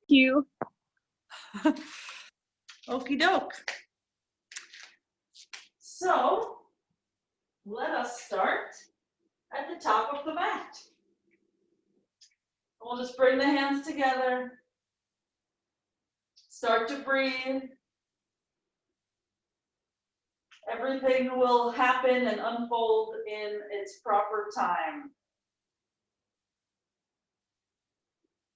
You. Okie doke. So let us start at the top of the mat. We'll just bring the hands together. Start to breathe. Everything will happen and unfold in its proper time.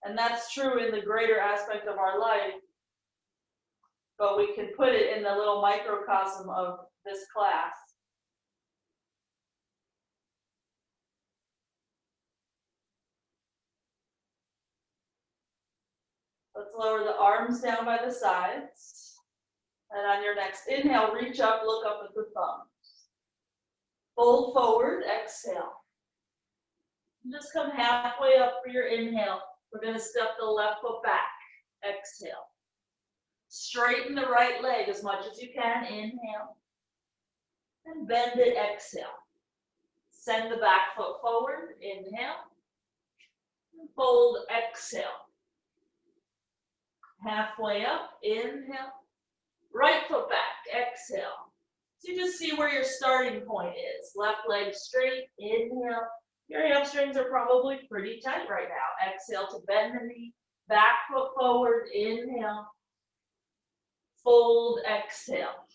And that's true in the greater aspect of our life, but we can put it in the little microcosm of this class. Let's lower the arms down by the sides. And on your next inhale, reach up, look up at the thumbs. Fold forward, exhale. Just come halfway up for your inhale. We're going to step the left foot back. Exhale. Straighten the right leg as much as you can. Inhale. And bend it. Exhale. Send the back foot forward. Inhale. And fold. Exhale. Halfway up. Inhale. Right foot back. Exhale. So you just see where your starting point is. Left leg straight. Inhale. Your hamstrings are probably pretty tight right now. Exhale to bend the knee. Back foot forward. Inhale. Fold. Exhale.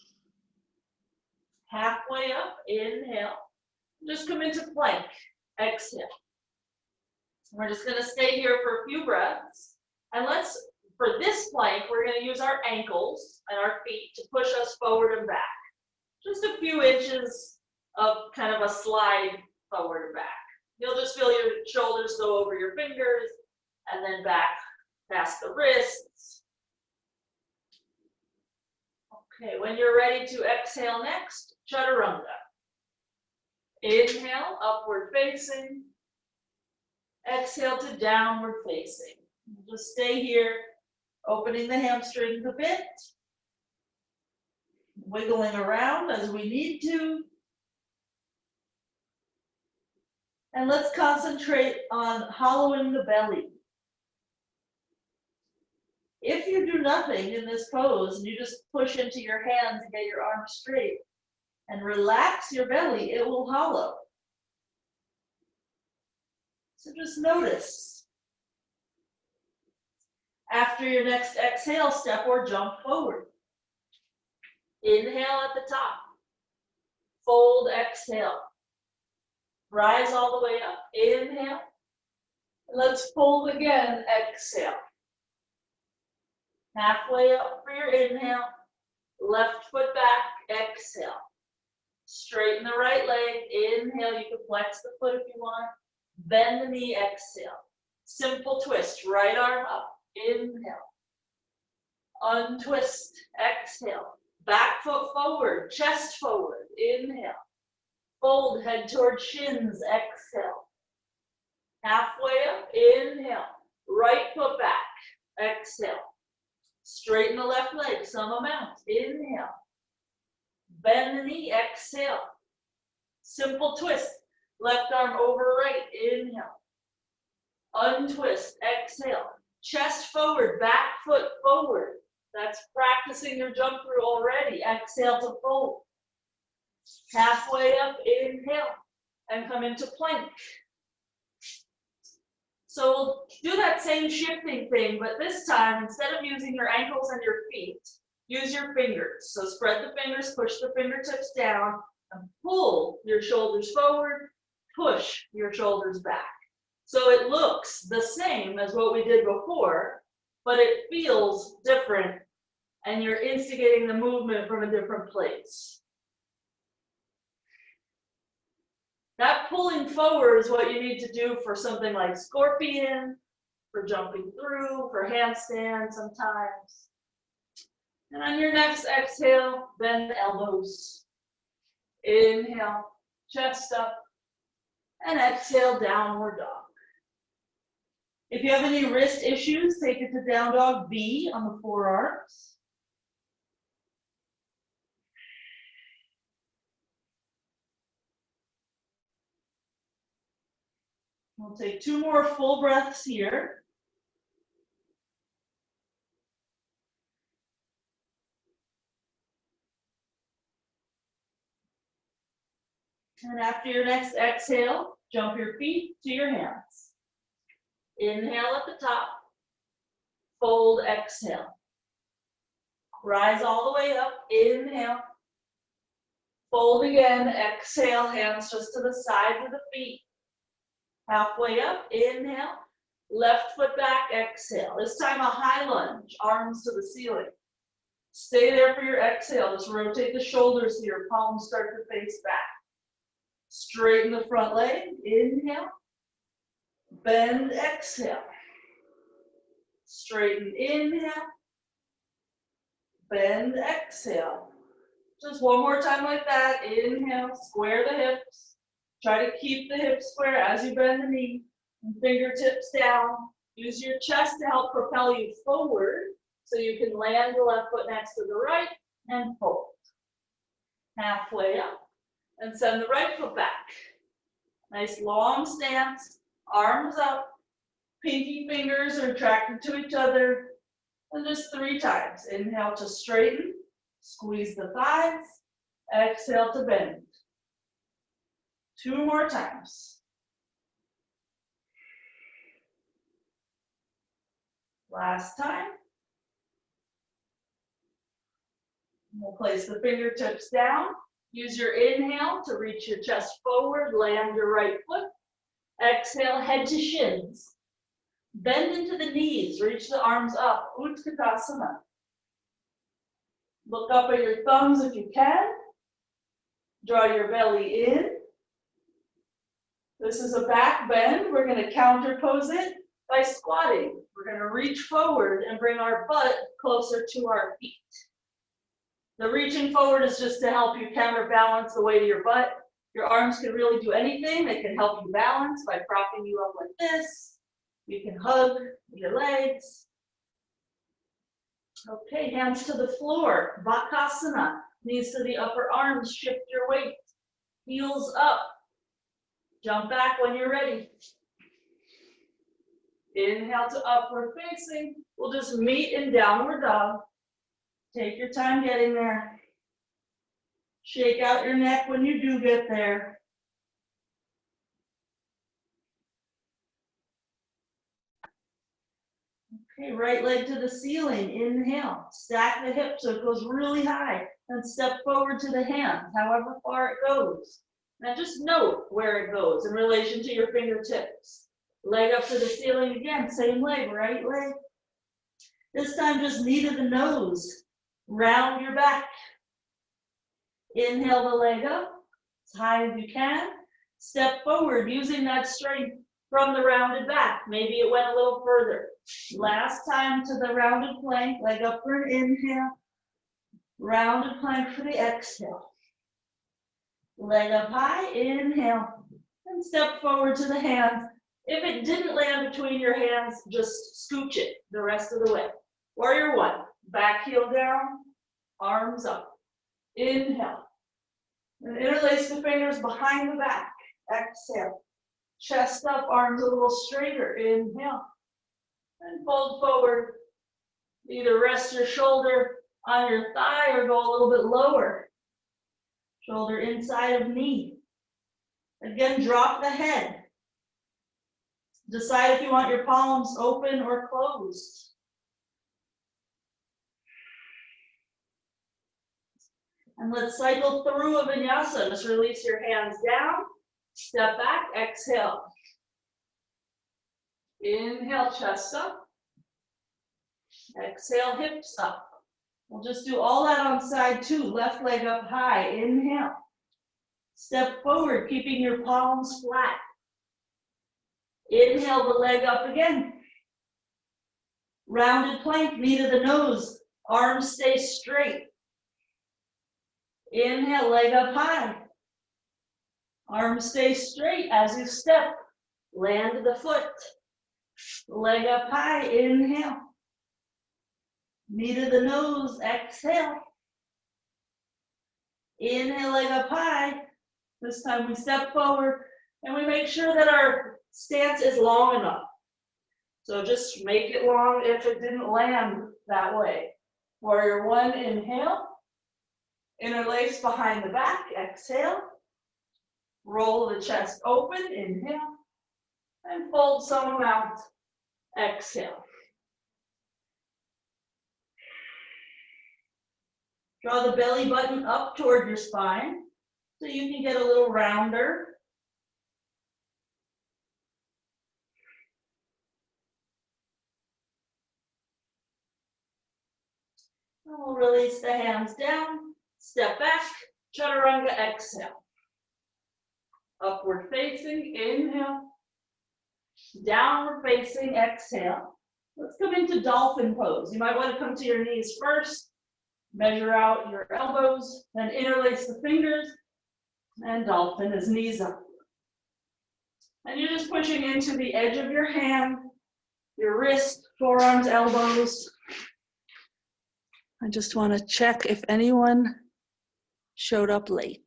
Halfway up. Inhale. Just come into plank. Exhale. We're just going to stay here for a few breaths. And for this plank, we're going to use our ankles and our feet to push us forward and back. Just a few inches of kind of a slide forward and back. You'll just feel your shoulders go over your fingers and then back past the wrists. Okay, when you're ready to exhale next, chaturanga. Inhale, upward facing. Exhale to downward facing. Just stay here, opening the hamstrings a bit. Wiggling around as we need to. And let's concentrate on hollowing the belly. If you do nothing in this pose and you just push into your hands and get your arms straight and relax your belly, it will hollow. So just notice. After your next exhale, step or jump forward. Inhale at the top. Fold, exhale. Rise all the way up. Inhale. Let's fold again. Exhale. Halfway up for your inhale. Left foot back. Exhale. Straighten the right leg. Inhale. You can flex the foot if you want. Bend the knee. Exhale. Simple twist. Right arm up. Inhale. Untwist. Exhale. Back foot forward. Chest forward. Inhale. Fold, head towards shins, exhale. Halfway up, inhale. Right foot back, exhale. Straighten the left leg, some amount, inhale. Bend the knee, exhale. Simple twist, left arm over right, inhale. Untwist, exhale. Chest forward, back foot forward. That's practicing your jump through already. Exhale to fold. Halfway up, inhale, and come into plank. So we'll do that same shifting thing, but this time, instead of using your ankles and your feet, use your fingers. So spread the fingers, push the fingertips down, and pull your shoulders forward, push your shoulders back. So it looks the same as what we did before, but it feels different, and you're instigating the movement from a different place. That pulling forward is what you need to do for something like scorpion, for jumping through, for handstand sometimes. And on your next exhale, bend the elbows. Inhale, chest up, and exhale, downward dog. If you have any wrist issues, take it to down dog B on the forearms. We'll take 2 more full breaths here. And after your next exhale, jump your feet to your hands. Inhale at the top, fold, exhale. Rise all the way up, inhale. Fold again, exhale, hands just to the sides of the feet. Halfway up, inhale. Left foot back, exhale. This time a high lunge, arms to the ceiling. Stay there for your exhale. Just rotate the shoulders so your palms start to face back. Straighten the front leg, inhale. Bend, exhale. Straighten, inhale. Bend, exhale. Just one more time like that. Inhale, square the hips. Try to keep the hips square as you bend the knee. And fingertips down. Use your chest to help propel you forward so you can land the left foot next to the right and fold. Halfway up and send the right foot back. Nice long stance, arms up, pinky fingers are attracted to each other. And just 3 times. Inhale to straighten, squeeze the thighs, exhale to bend. 2 more times. Last time. We'll place the fingertips down. Use your inhale to reach your chest forward, land your right foot. Exhale, head to shins. Bend into the knees, reach the arms up, Urdhva Kukkutasana. Look up at your thumbs if you can. Draw your belly in. This is a back bend. We're going to counter pose it by squatting. We're going to reach forward and bring our butt closer to our feet. The reaching forward is just to help you counterbalance the weight of your butt. Your arms can really do anything. They can help you balance by propping you up like this. You can hug your legs. Okay, hands to the floor. Bakasana. Knees to the upper arms. Shift your weight. Heels up. Jump back when you're ready. Inhale to upward facing. We'll just meet in downward dog. Take your time getting there. Shake out your neck when you do get there. Okay, right leg to the ceiling. Inhale. Stack the hips so it goes really high. And step forward to the hands, however far it goes. Now just note where it goes in relation to your fingertips. Leg up to the ceiling again, same leg, right leg. This time just knee to the nose. Round your back. Inhale the leg up as high as you can. Step forward using that strength from the rounded back. Maybe it went a little further. Last time to the rounded plank, leg up for an inhale. Rounded plank for the exhale. Leg up high, inhale. And step forward to the hands. If it didn't land between your hands, just scooch it the rest of the way. Warrior 1. Back heel down, arms up. Inhale. And interlace the fingers behind the back. Exhale. Chest up, arms a little straighter. Inhale. And fold forward. Either rest your shoulder on your thigh or go a little bit lower. Shoulder inside of knee. Again, drop the head. Decide if you want your palms open or closed. And let's cycle through a vinyasa. Just release your hands down. Step back, exhale. Inhale, chest up. Exhale, hips up. We'll just do all that on side 2. Left leg up high. Inhale. Step forward, keeping your palms flat. Inhale the leg up again. Rounded plank, knee to the nose. Arms stay straight. Inhale, leg up high. Arms stay straight as you step. Land the foot. Leg up high, inhale. Knee to the nose, exhale. Inhale, leg up high. This time we step forward and we make sure that our stance is long enough. So just make it long if it didn't land that way. Warrior one, inhale. Interlace behind the back, exhale. Roll the chest open, inhale. And fold some amount, exhale. Draw the belly button up toward your spine so you can get a little rounder. And we'll release the hands down, step back, chaturanga, exhale. Upward facing, inhale. Downward facing, exhale. Let's come into dolphin pose. You might want to come to your knees first, measure out your elbows, then interlace the fingers, and dolphin is knees up. And you're just pushing into the edge of your hand, your wrist, forearms, elbows. I just want to check if anyone showed up late.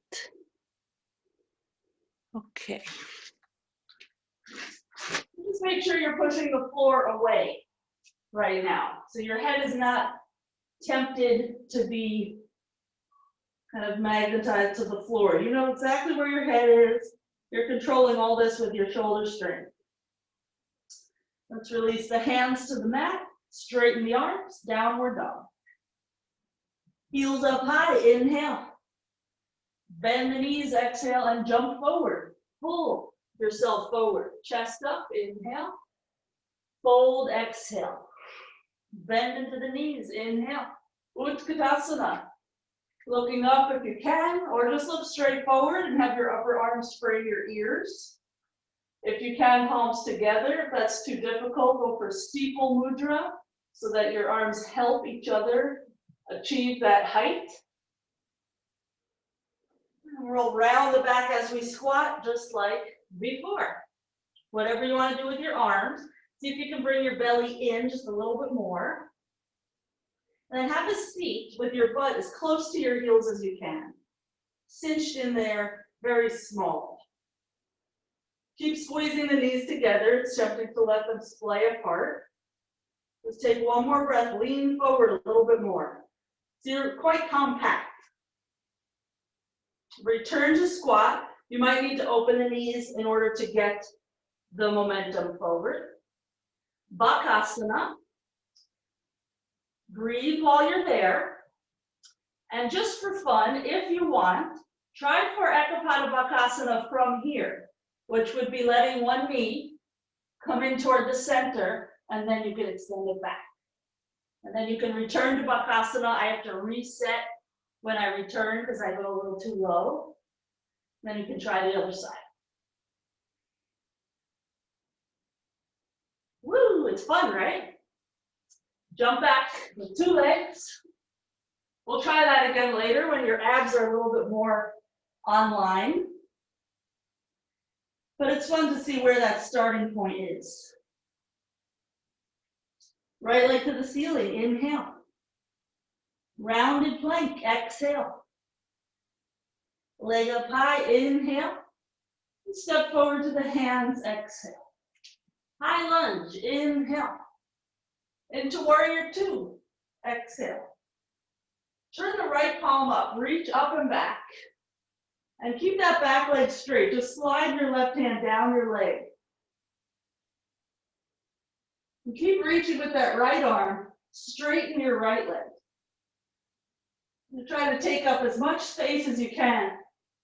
Okay. Just make sure you're pushing the floor away right now. So your head is not tempted to be kind of magnetized to the floor. You know exactly where your head is. You're controlling all this with your shoulder strength. Let's release the hands to the mat, straighten the arms, downward dog. Heels up high, inhale. Bend the knees, exhale, and jump forward. Pull yourself forward. Chest up, inhale. Fold, exhale. Bend into the knees, inhale. Urdhva Kukkutasana. Looking up if you can, or just look straight forward and have your upper arms spray your ears. If you can, palms together. If that's too difficult, go for steeple mudra so that your arms help each other achieve that height. And roll round the back as we squat, just like before. Whatever you want to do with your arms. See if you can bring your belly in just a little bit more. And then have a seat with your butt as close to your heels as you can. Cinched in there, very small. Keep squeezing the knees together. It's tempting to let them splay apart. Just take one more breath, lean forward a little bit more. So you're quite compact. Return to squat. You might need to open the knees in order to get the momentum forward. Bakasana. Breathe while you're there. And just for fun, if you want, try for Ekapada Bakasana from here, which would be letting one knee come in toward the center, and then you can extend it back. And then you can return to Bakasana. I have to reset when I return because I go a little too low. Then you can try the other side. Woo, it's fun, right? Jump back with two legs. We'll try that again later when your abs are a little bit more online. But it's fun to see where that starting point is. Right leg to the ceiling, inhale. Rounded plank, exhale. Leg up high, inhale. Step forward to the hands, exhale. High lunge, inhale. Into warrior two, exhale. Turn the right palm up, reach up and back. And keep that back leg straight. Just slide your left hand down your leg. And keep reaching with that right arm, straighten your right leg. You try to take up as much space as you can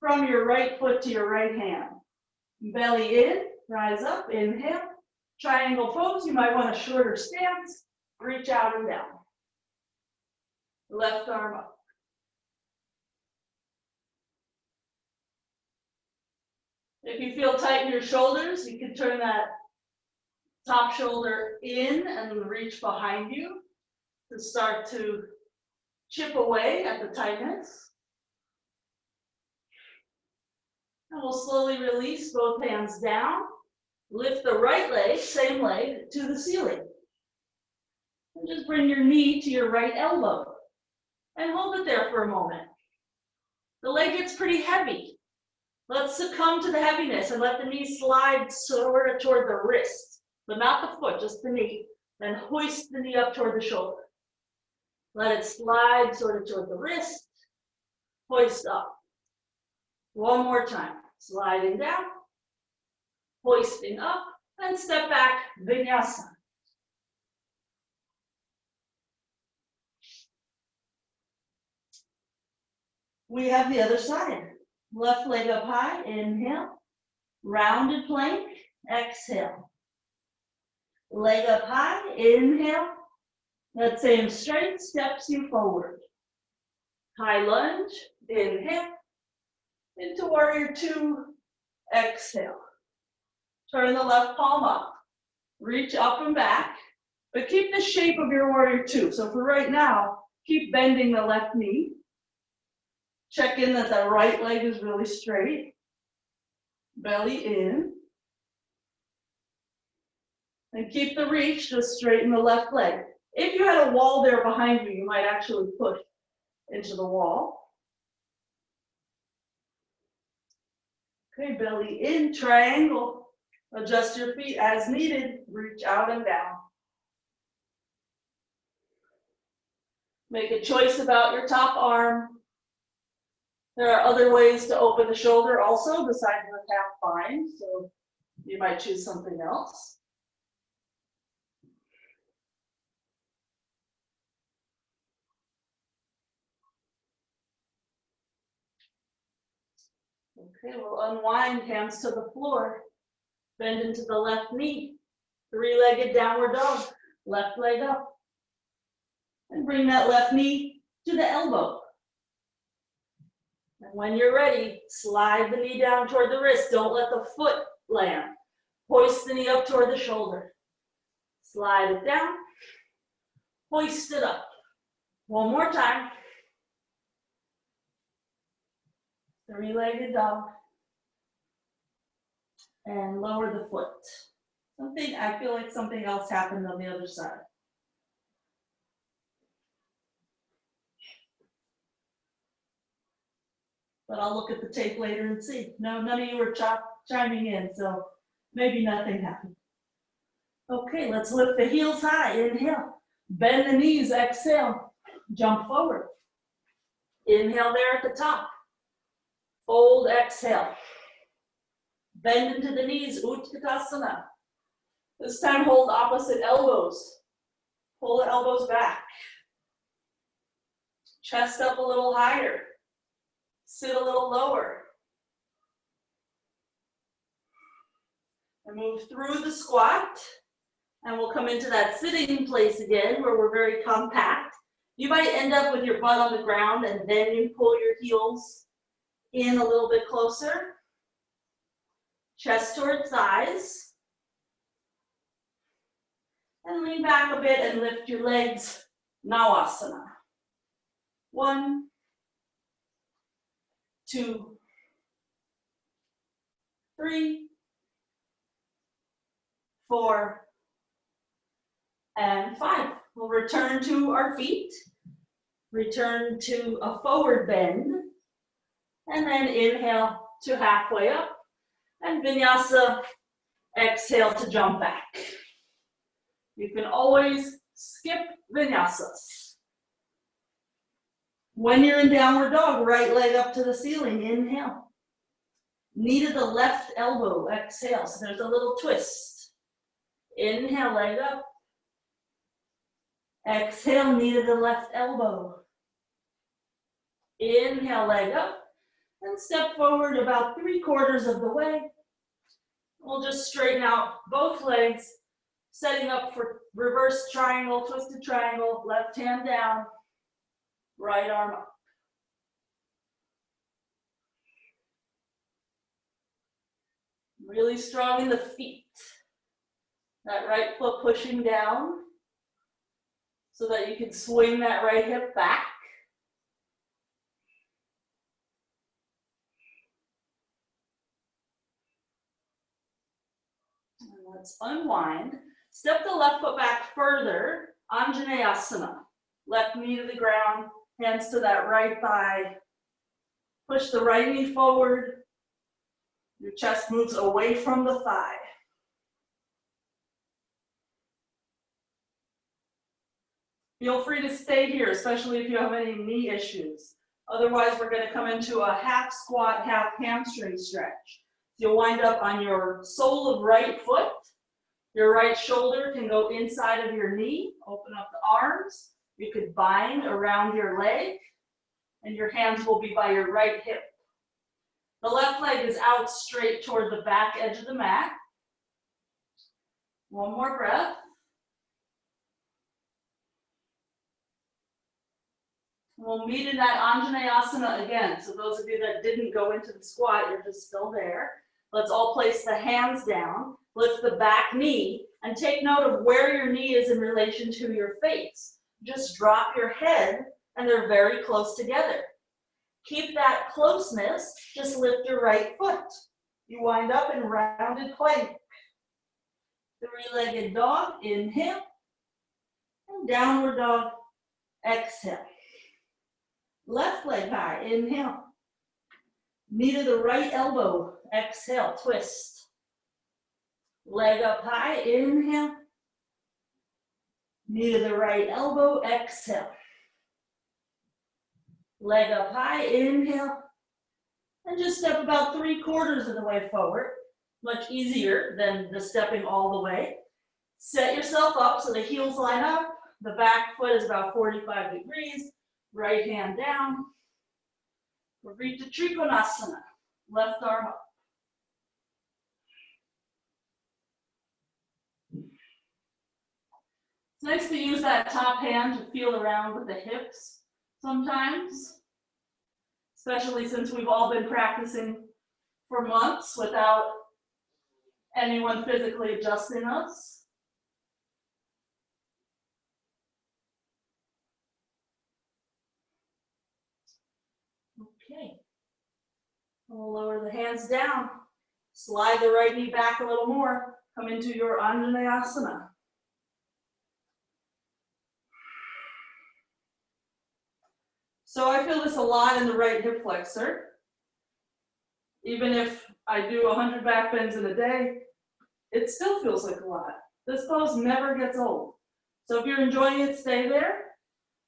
from your right foot to your right hand. Belly in, rise up, inhale. Triangle pose, you might want a shorter stance. Reach out and down. Left arm up. If you feel tight in your shoulders, you can turn that top shoulder in and reach behind you to start to chip away at the tightness. And we'll slowly release both hands down. Lift the right leg, same leg, to the ceiling. And just bring your knee to your right elbow. And hold it there for a moment. The leg gets pretty heavy. Let's succumb to the heaviness and let the knee slide sort of toward the wrist, but not the foot, just the knee. Then hoist the knee up toward the shoulder. Let it slide sort of toward the wrist, hoist up. One more time, sliding down, hoisting up, and step back, vinyasa. We have the other side. Left leg up high, inhale. Rounded plank, exhale. Leg up high, inhale. That same strength steps you forward. High lunge, inhale. Into warrior two, exhale. Turn the left palm up. Reach up and back, but keep the shape of your warrior two. So for right now, keep bending the left knee. Check in that the right leg is really straight. Belly in. And keep the reach, just straighten the left leg. If you had a wall there behind you, you might actually push into the wall. Okay, belly in, triangle. Adjust your feet as needed. Reach out and down. Make a choice about your top arm. There are other ways to open the shoulder also besides the calf bind, so you might choose something else. Okay, we'll unwind, hands to the floor. Bend into the left knee. Three-legged downward dog. Left leg up. And bring that left knee to the elbow. And when you're ready, slide the knee down toward the wrist. Don't let the foot land. Hoist the knee up toward the shoulder. Slide it down. Hoist it up. One more time. Three-legged dog. And lower the foot. I feel like something else happened on the other side. But I'll look at the tape later and see. No, none of you were chiming in, so maybe nothing happened. Okay, let's lift the heels high. Inhale. Bend the knees. Exhale. Jump forward. Inhale there at the top. Fold. Exhale. Bend into the knees. Urdhva Kukkutasana. This time hold opposite elbows. Pull the elbows back. Chest up a little higher. Sit a little lower. And move through the squat. And we'll come into that sitting place again where we're very compact. You might end up with your butt on the ground and then you pull your heels in a little bit closer. Chest towards thighs. And lean back a bit and lift your legs. Now Asana. 1, 2, 3, 4, and 5. We'll return to our feet. Return to a forward bend. And then inhale to halfway up. And vinyasa, exhale to jump back. You can always skip vinyasas. When you're in downward dog, right leg up to the ceiling, inhale. Knee to the left elbow, exhale. So there's a little twist. Inhale, leg up. Exhale, knee to the left elbow. Inhale, leg up. And step forward about 3/4 of the way. We'll just straighten out both legs, setting up for reverse triangle, twisted triangle, left hand down, right arm up. Really strong in the feet. That right foot pushing down so that you can swing that right hip back. And let's unwind. Step the left foot back further, Anjaneyasana. Left knee to the ground, hands to that right thigh. Push the right knee forward, Your chest moves away from the thigh. Feel free to stay here, especially if you have any knee issues. Otherwise, we're going to come into a half squat, half hamstring stretch. You'll wind up on your sole of right foot. Your right shoulder can go inside of your knee. Open up the arms. You could bind around your leg, and your hands will be by your right hip. The left leg is out straight toward the back edge of the mat. One more breath. We'll meet in that Anjaneyasana again. So those of you that didn't go into the squat, you're just still there. Let's all place the hands down, lift the back knee, and take note of where your knee is in relation to your face. Just drop your head, and they're very close together. Keep that closeness, just lift your right foot. You wind up in rounded plank. Three-legged dog, inhale, and downward dog, exhale. Left leg high, inhale. Knee to the right elbow, exhale, twist. Leg up high, inhale. Knee to the right elbow, exhale. Leg up high, inhale. And just step about 3/4 of the way forward. Much easier than the stepping all the way. Set yourself up so the heels line up. The back foot is about 45 degrees. Right hand down. Urdhva Kukkutasana. Left arm up. It's nice to use that top hand to feel around with the hips sometimes, especially since we've all been practicing for months without anyone physically adjusting us. Okay. We'll lower the hands down. Slide the right knee back a little more. Come into your Anjaneyasana. So I feel this a lot in the right hip flexor. Even if I do 100 back bends in a day, it still feels like a lot. This pose never gets old. So if you're enjoying it, stay there.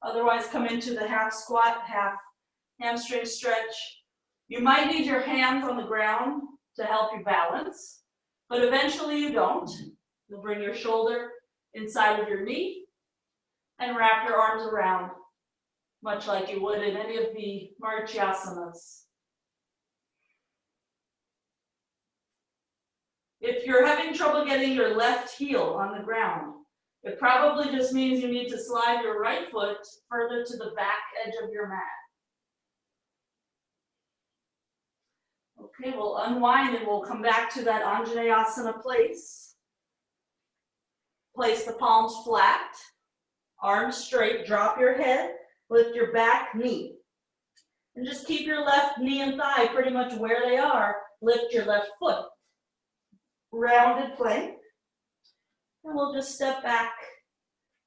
Otherwise, come into the half squat, half hamstring stretch. You might need your hands on the ground to help you balance, but eventually you don't. You'll bring your shoulder inside of your knee and wrap your arms around, much like you would in any of the Marichasanas. If you're having trouble getting your left heel on the ground, it probably just means you need to slide your right foot further to the back edge of your mat. Okay, we'll unwind and we'll come back to that Anjaneyasana place. Place the palms flat, arms straight, drop your head, lift your back knee. And just keep your left knee and thigh pretty much where they are. Lift your left foot. Rounded plank. And we'll just step back.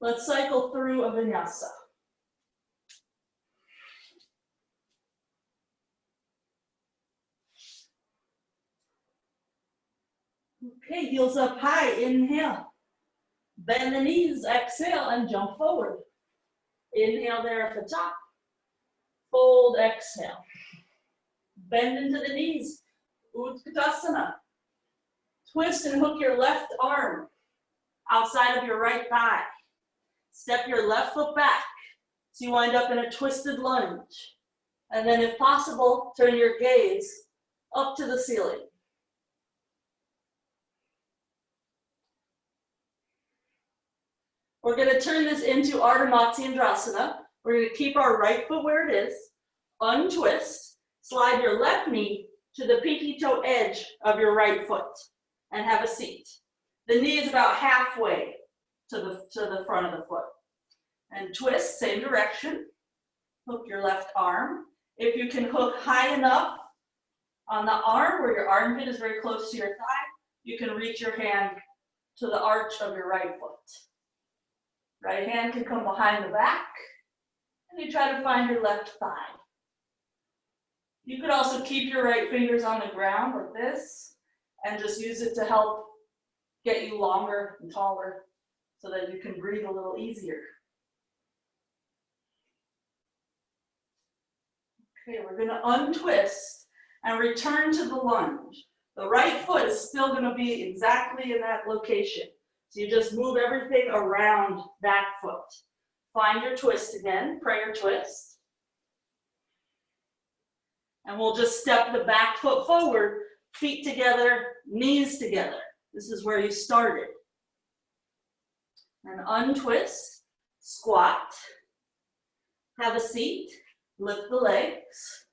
Let's cycle through a vinyasa. Okay, heels up high, inhale. Bend the knees, exhale, and jump forward. Inhale there at the top. Fold, exhale. Bend into the knees. Urdhva Kukkutasana. Twist and hook your left arm outside of your right thigh. Step your left foot back so you wind up in a twisted lunge. And then if possible, turn your gaze up to the ceiling. We're going to turn this into Urdhva Kukkutasana. We're going to keep our right foot where it is, untwist, slide your left knee to the pinky toe edge of your right foot, and have a seat. The knee is about halfway to the front of the foot. And twist, same direction. Hook your left arm. If you can hook high enough on the arm where your armpit is very close to your thigh, you can reach your hand to the arch of your right foot. Right hand can come behind the back, and you try to find your left thigh. You could also keep your right fingers on the ground like this and just use it to help get you longer and taller so that you can breathe a little easier. Okay, we're going to untwist and return to the lunge. The right foot is still going to be exactly in that location. So you just move everything around that foot. Find your twist again, prayer twist. And we'll just step the back foot forward, feet together, knees together. This is where you started. And untwist, squat, have a seat, lift the legs,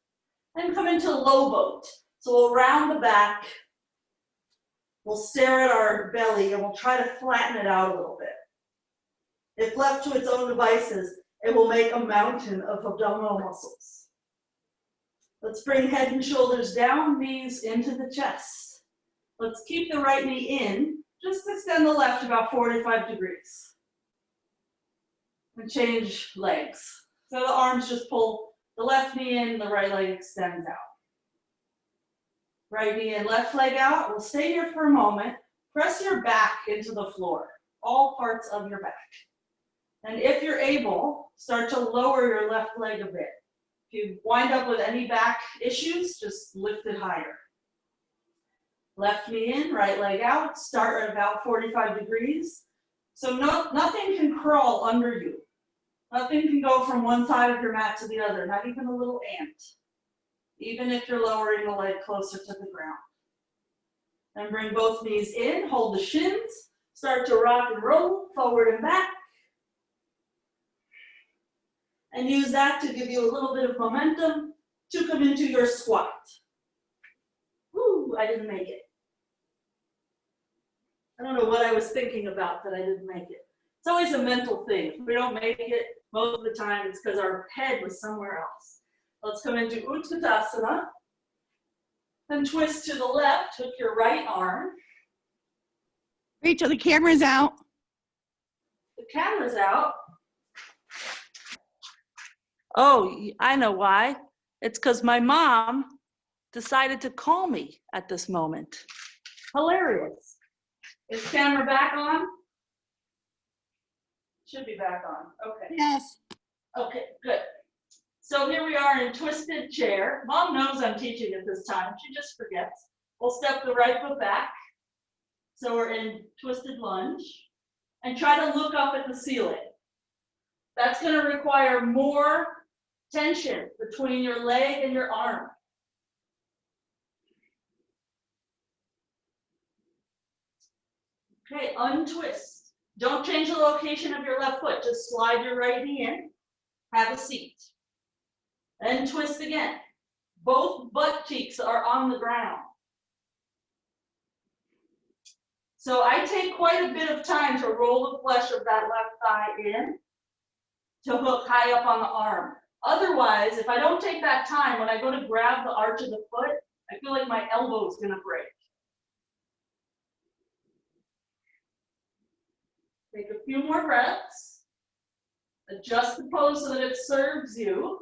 and come into low boat. So we'll round the back, we'll stare at our belly, and we'll try to flatten it out a little bit. If left to its own devices, it will make a mountain of abdominal muscles. Let's bring head and shoulders down, knees into the chest. Let's keep the right knee in, just extend the left about 45 degrees. And change legs. So the arms just pull the left knee in, the right leg extends out. Right knee in, left leg out. We'll stay here for a moment. Press your back into the floor, all parts of your back. And if you're able, start to lower your left leg a bit. If you wind up with any back issues, just lift it higher. Left knee in, right leg out. Start at about 45 degrees. So nothing can crawl under you. Nothing can go from one side of your mat to the other, not even a little ant, even if you're lowering the leg closer to the ground. And bring both knees in, hold the shins, start to rock and roll, forward and back. And use that to give you a little bit of momentum to come into your squat. Woo, I didn't make it. I don't know what I was thinking about that I didn't make it. It's always a mental thing. If we don't make it, most of the time it's because our head was somewhere else. Let's come into Urdhva Kukkutasana. Then twist to the left, hook your right arm. Rachel, the camera's out. The camera's out. Oh, I know why. It's because my mom decided to call me at this moment. Hilarious. Is camera back on? Should be back on. Okay. Yes. Okay, good. So here we are in twisted chair. Mom knows I'm teaching at this time. She just forgets. We'll step the right foot back. So we're in twisted lunge. And try to look up at the ceiling. That's going to require more tension between your leg and your arm. Okay, untwist. Don't change the location of your left foot. Just slide your right knee in. Have a seat. Then twist again. Both butt cheeks are on the ground. So I take quite a bit of time to roll the flesh of that left thigh in to hook high up on the arm. Otherwise, if I don't take that time, when I go to grab the arch of the foot, I feel like my elbow is going to break. Take a few more breaths. Adjust the pose so that it serves you.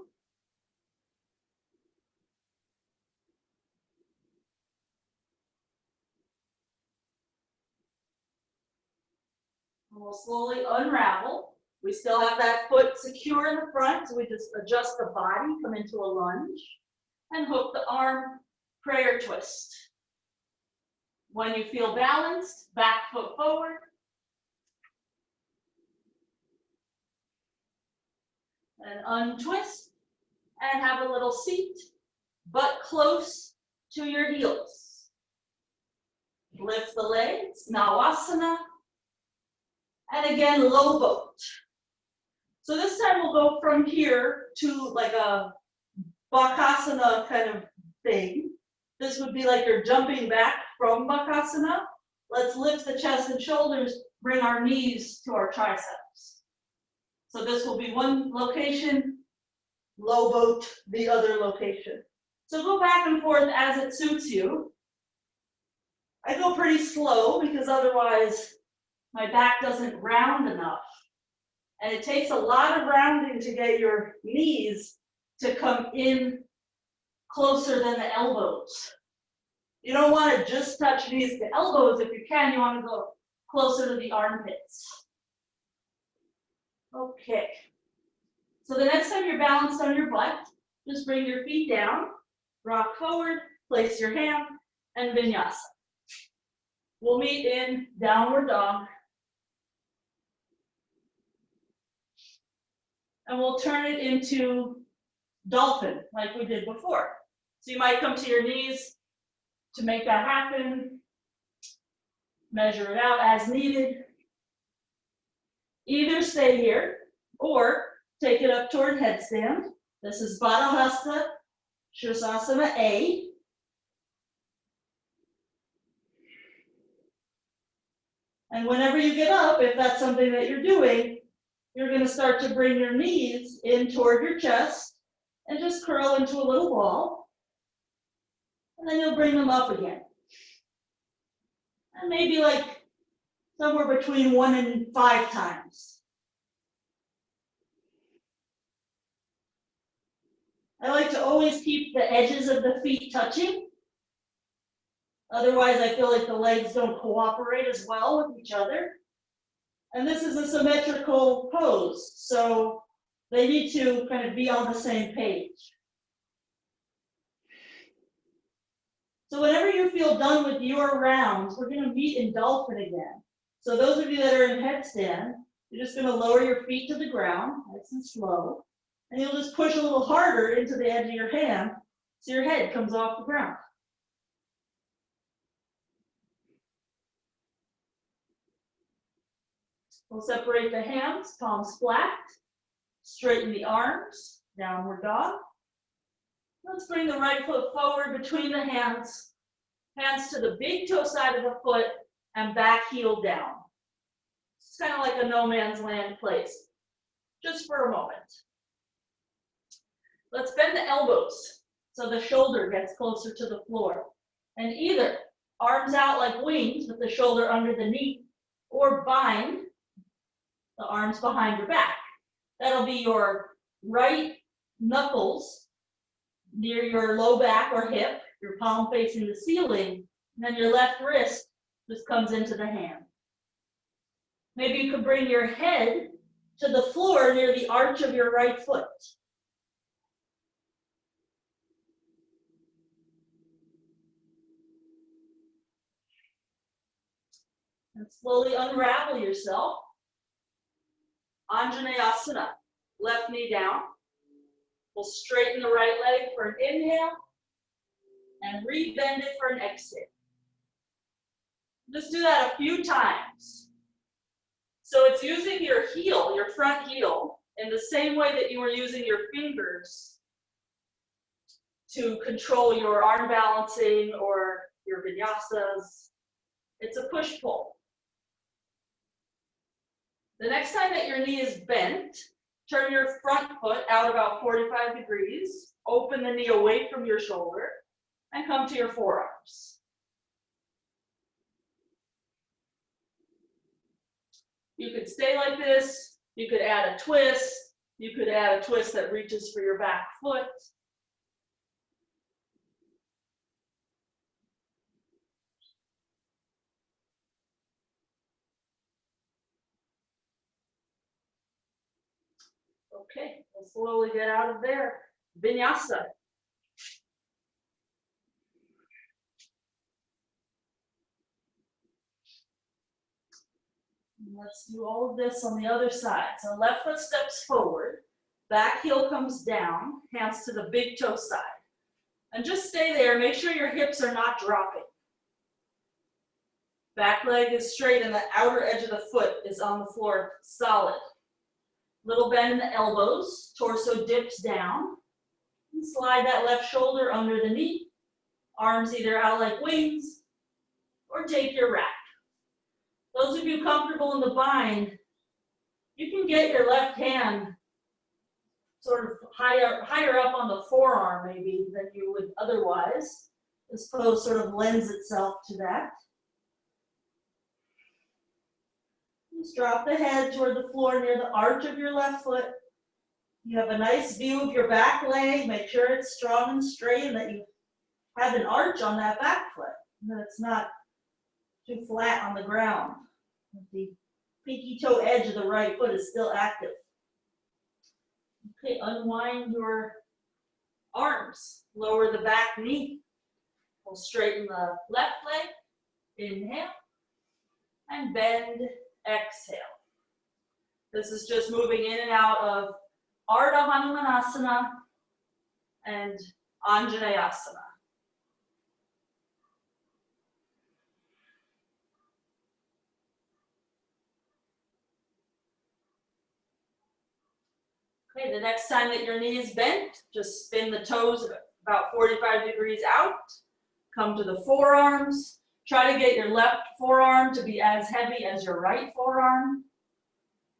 And we'll slowly unravel. We still have that foot secure in the front, so we just adjust the body, come into a lunge, and hook the arm, prayer twist. When you feel balanced, back foot forward. And untwist, and have a little seat, butt close to your heels. Lift the legs, now Asana, and again, low boat. So this time we'll go from here to like a Bakasana kind of thing. This would be like you're jumping back from Bakasana. Let's lift the chest and shoulders, bring our knees to our triceps. So this will be one location, low boat, the other location. So go back and forth as it suits you. I go pretty slow because otherwise my back doesn't round enough. And it takes a lot of rounding to get your knees to come in closer than the elbows. You don't want to just touch knees to elbows. If you can, you want to go closer to the armpits. Okay. So the next time you're balanced on your butt, just bring your feet down, rock forward, place your hand, and vinyasa. We'll meet in downward dog. And we'll turn it into dolphin like we did before. So you might come to your knees to make that happen. Measure it out as needed. Either stay here or take it up toward headstand. This is Baddha Hasta, Sirsasana A. And whenever you get up, if that's something that you're doing, you're going to start to bring your knees in toward your chest and just curl into a little ball. And then you'll bring them up again. And maybe like somewhere between 1 and 5 times. I like to always keep the edges of the feet touching. Otherwise, I feel like the legs don't cooperate as well with each other. And this is a symmetrical pose, so they need to kind of be on the same page. So whenever you feel done with your rounds, we're going to meet in dolphin again. So those of you that are in headstand, you're just going to lower your feet to the ground, nice and slow. And you'll just push a little harder into the edge of your hand so your head comes off the ground. We'll separate the hands, palms flat. Straighten the arms, downward dog. Let's bring the right foot forward between the hands. Hands to the big toe side of the foot and back heel down. It's kind of like a no man's land place, just for a moment. Let's bend the elbows so the shoulder gets closer to the floor. And either arms out like wings with the shoulder under the knee, or bind the arms behind your back. That'll be your right knuckles near your low back or hip, your palm facing the ceiling, and then your left wrist just comes into the hand. Maybe you could bring your head to the floor near the arch of your right foot. And slowly unravel yourself. Anjaneyasana, left knee down. We'll straighten the right leg for an inhale and re-bend it for an exhale. Just do that a few times. So it's using your heel, your front heel, in the same way that you were using your fingers to control your arm balancing or your vinyasas. It's a push-pull. The next time that your knee is bent, turn your front foot out about 45 degrees, open the knee away from your shoulder, and come to your forearms. You could stay like this, you could add a twist, you could add a twist that reaches for your back foot. Okay, we'll slowly get out of there. Vinyasa. Let's do all of this on the other side. So left foot steps forward, back heel comes down, hands to the big toe side. And just stay there, make sure your hips are not dropping. Back leg is straight and the outer edge of the foot is on the floor solid. Little bend in the elbows, torso dips down. And slide that left shoulder under the knee. Arms either out like wings or take your rack. Those of you comfortable in the bind, you can get your left hand sort of higher up on the forearm maybe than you would otherwise. This pose sort of lends itself to that. Just drop the head toward the floor near the arch of your left foot You have a nice view of your back leg. Make sure it's strong and straight and that you have an arch on that back foot, and that it's not too flat on the ground. The pinky toe edge of the right foot is still active. Okay, unwind your arms. Lower the back knee. We'll straighten the left leg. Inhale. And bend. Exhale. This is just moving in and out of Urdhva Kukkutasana and Anjaneyasana. Okay, the next time that your knee is bent, just spin the toes about 45 degrees out. Come to the forearms. Try to get your left forearm to be as heavy as your right forearm.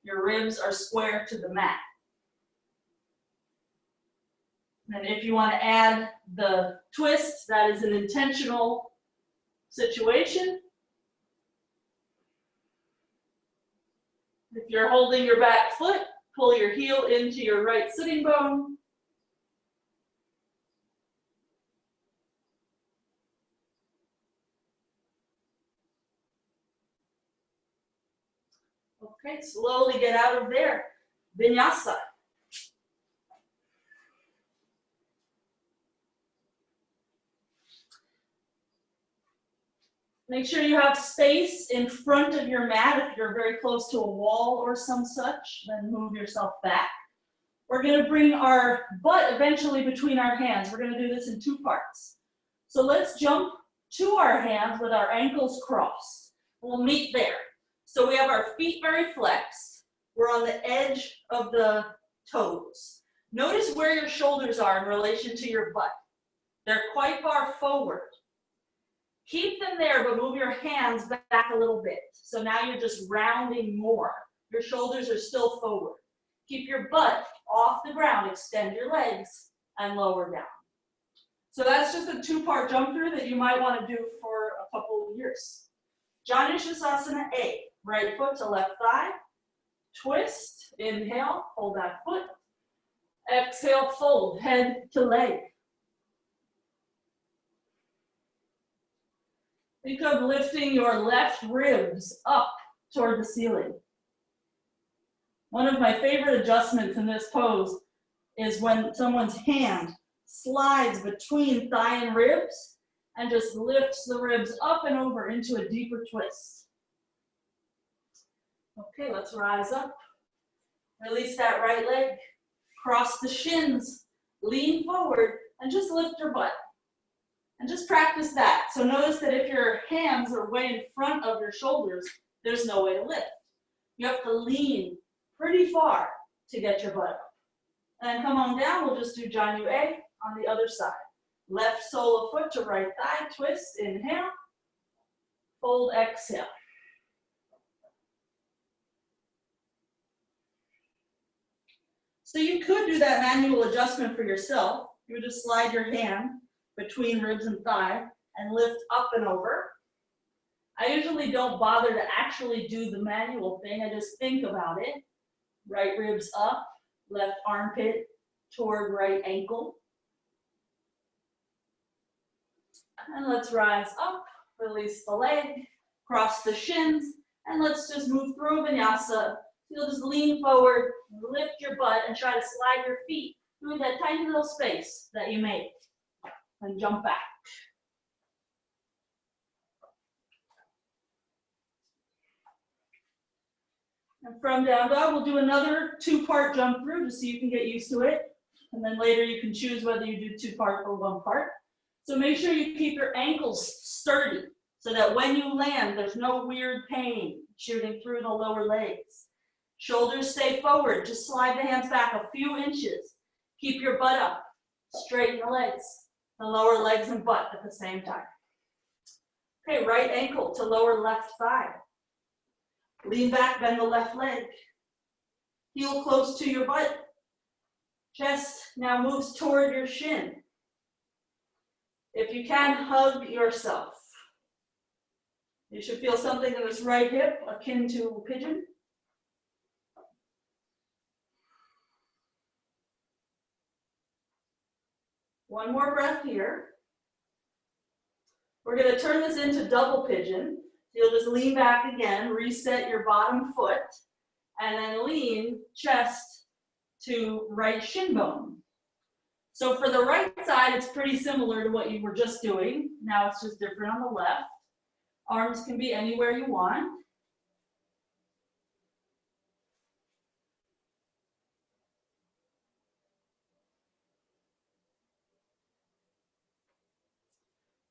Your ribs are square to the mat. And if you want to add the twist, that is an intentional situation. If you're holding your back foot, pull your heel into your right sitting bone. Okay, slowly get out of there. Vinyasa. Make sure you have space in front of your mat. If you're very close to a wall or some such, then move yourself back. We're going to bring our butt eventually between our hands. We're going to do this in two parts. So let's jump to our hands with our ankles crossed. We'll meet there. So we have our feet very flexed. We're on the edge of the toes. Notice where your shoulders are in relation to your butt. They're quite far forward. Keep them there, but move your hands back a little bit. So now you're just rounding more. Your shoulders are still forward. Keep your butt off the ground. Extend your legs and lower down. So that's just a two-part jump through that you might want to do for a couple of years. Asana A. Right foot to left thigh. Twist. Inhale. Hold that foot. Exhale. Fold. Head to leg. Think of lifting your left ribs up toward the ceiling. One of my favorite adjustments in this pose is when someone's hand slides between thigh and ribs and just lifts the ribs up and over into a deeper twist. Okay, let's rise up. Release that right leg. Cross the shins. Lean forward and just lift your butt. And just practice that. So notice that if your hands are way in front of your shoulders, there's no way to lift. You have to lean pretty far to get your butt up. And then come on down, we'll just do Janu A on the other side. Left sole of foot to right thigh, twist, inhale. Fold, exhale. So you could do that manual adjustment for yourself. You would just slide your hand between ribs and thigh and lift up and over. I usually don't bother to actually do the manual thing. I just think about it. Right ribs up, left armpit toward right ankle. And let's rise up, release the leg, cross the shins, and let's just move through vinyasa. You'll just lean forward, lift your butt, and try to slide your feet through that tiny little space that you made. And jump back. And from down dog, we'll do another two-part jump through just so you can get used to it. And then later you can choose whether you do two-part or one-part. So make sure you keep your ankles sturdy so that when you land, there's no weird pain shooting through the lower legs. Shoulders stay forward. Just slide the hands back a few inches. Keep your butt up. Straighten the legs. The lower legs and butt at the same time. Okay, right ankle to lower left thigh. Lean back, bend the left leg. Heel close to your butt. Chest now moves toward your shin. If you can, hug yourself. You should feel something in this right hip akin to a pigeon. One more breath here. We're going to turn this into double pigeon. You'll just lean back again, reset your bottom foot, and then lean chest to right shin bone. So for the right side, it's pretty similar to what you were just doing. Now it's just different on the left. Arms can be anywhere you want.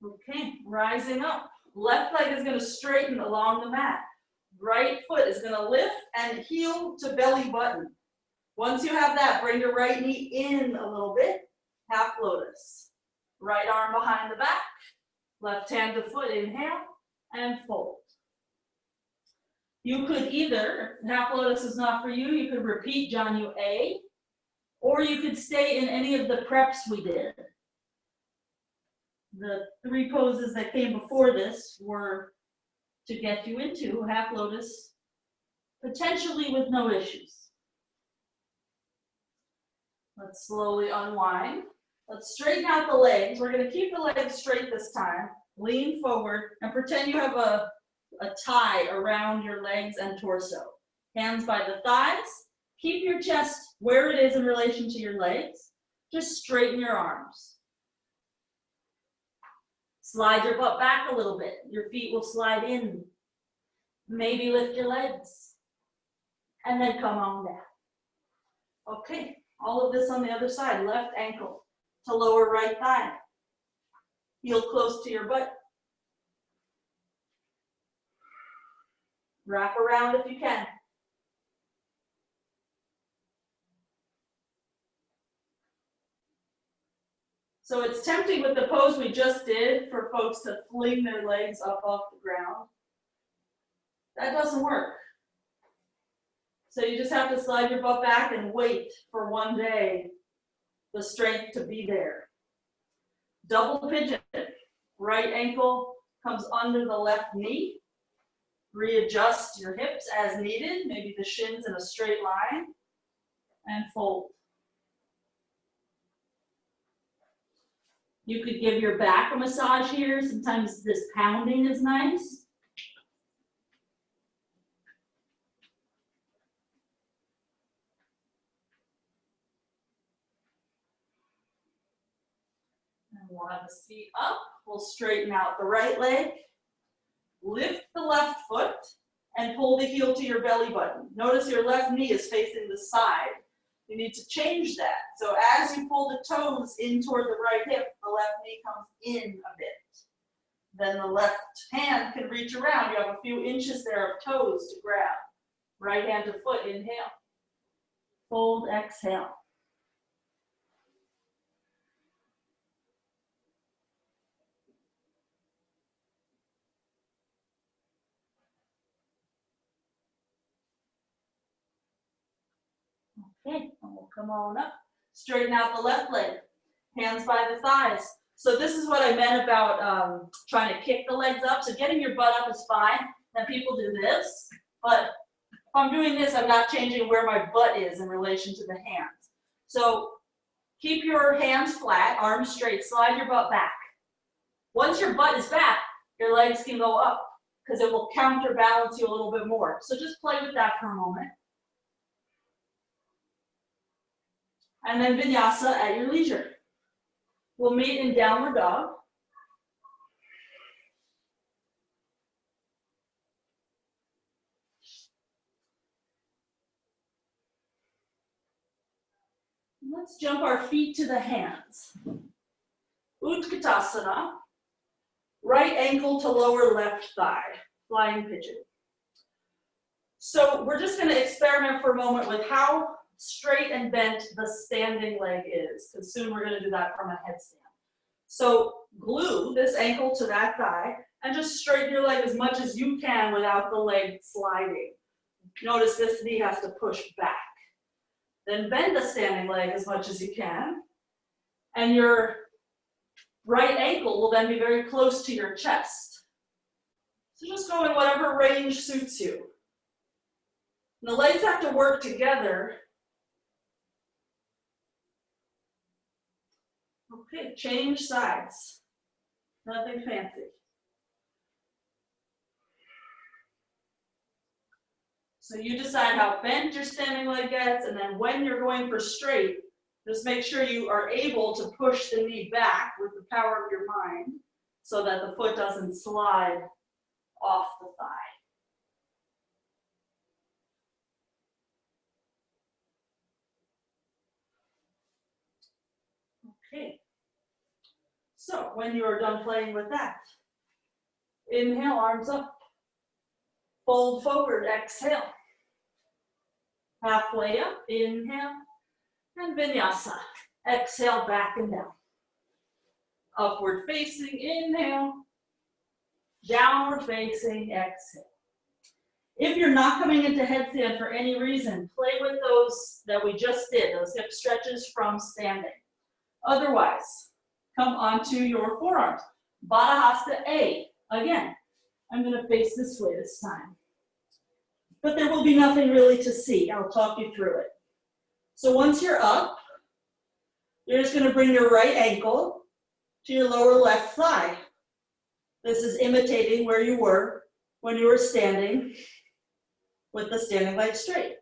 Okay, rising up. Left leg is going to straighten along the mat. Right foot is going to lift and heel to belly button. Once you have that, bring your right knee in a little bit. Half lotus. Right arm behind the back. Left hand to foot, inhale, and fold. You could either, if half lotus is not for you, you could repeat Janu A, or you could stay in any of the preps we did. The 3 poses that came before this were to get you into half lotus, potentially with no issues. Let's slowly unwind. Let's straighten out the legs. We're going to keep the legs straight this time. Lean forward and pretend you have a tie around your legs and torso. Hands by the thighs. Keep your chest where it is in relation to your legs. Just straighten your arms. Slide your butt back a little bit. Your feet will slide in. Maybe lift your legs. And then come on down. Okay, all of this on the other side. Left ankle to lower right thigh. Heel close to your butt. Wrap around if you can. So it's tempting with the pose we just did for folks to fling their legs up off the ground. That doesn't work. So you just have to slide your butt back and wait for one day the strength to be there. Double pigeon. Right ankle comes under the left knee. Readjust your hips as needed, maybe the shins in a straight line, and fold. You could give your back a massage here. Sometimes this pounding is nice. And we'll have the feet up. We'll straighten out the right leg. Lift the left foot and pull the heel to your belly button. Notice your left knee is facing the side. You need to change that. So as you pull the toes in toward the right hip, the left knee comes in a bit. Then the left hand can reach around. You have a few inches there of toes to grab. Right hand to foot, inhale. Fold, exhale. Okay, and we'll come on up. Straighten out the left leg. Hands by the thighs. So this is what I meant about trying to kick the legs up. So getting your butt up is fine. Then people do this. But if I'm doing this, I'm not changing where my butt is in relation to the hands. So keep your hands flat, arms straight. Slide your butt back. Once your butt is back, your legs can go up because it will counterbalance you a little bit more. So just play with that for a moment. And then vinyasa at your leisure. We'll meet in downward dog. Let's jump our feet to the hands. Urdhva Kukkutasana. Right ankle to lower left thigh. Flying pigeon. So we're just going to experiment for a moment with how straight and bent the standing leg is, because soon we're going to do that from a headstand. So glue this ankle to that thigh and just straighten your leg as much as you can without the leg sliding. Notice this knee has to push back. Then bend the standing leg as much as you can, and your right ankle will then be very close to your chest. So just go in whatever range suits you. And the legs have to work together. Okay, change sides. Nothing fancy. So you decide how bent your standing leg gets, and then when you're going for straight, just make sure you are able to push the knee back with the power of your mind so that the foot doesn't slide off the thigh. Okay. So when you are done playing with that, inhale, arms up. Fold forward, exhale. Halfway up, inhale. And vinyasa. Exhale, back and down. Upward facing, inhale. Downward facing, exhale. If you're not coming into headstand for any reason, play with those that we just did, those hip stretches from standing. Otherwise, come onto your forearms. Baddha Hasta A. Again, I'm going to face this way this time. But there will be nothing really to see. I'll talk you through it. So once you're up, you're just going to bring your right ankle to your lower left thigh. This is imitating where you were when you were standing with the standing leg straight.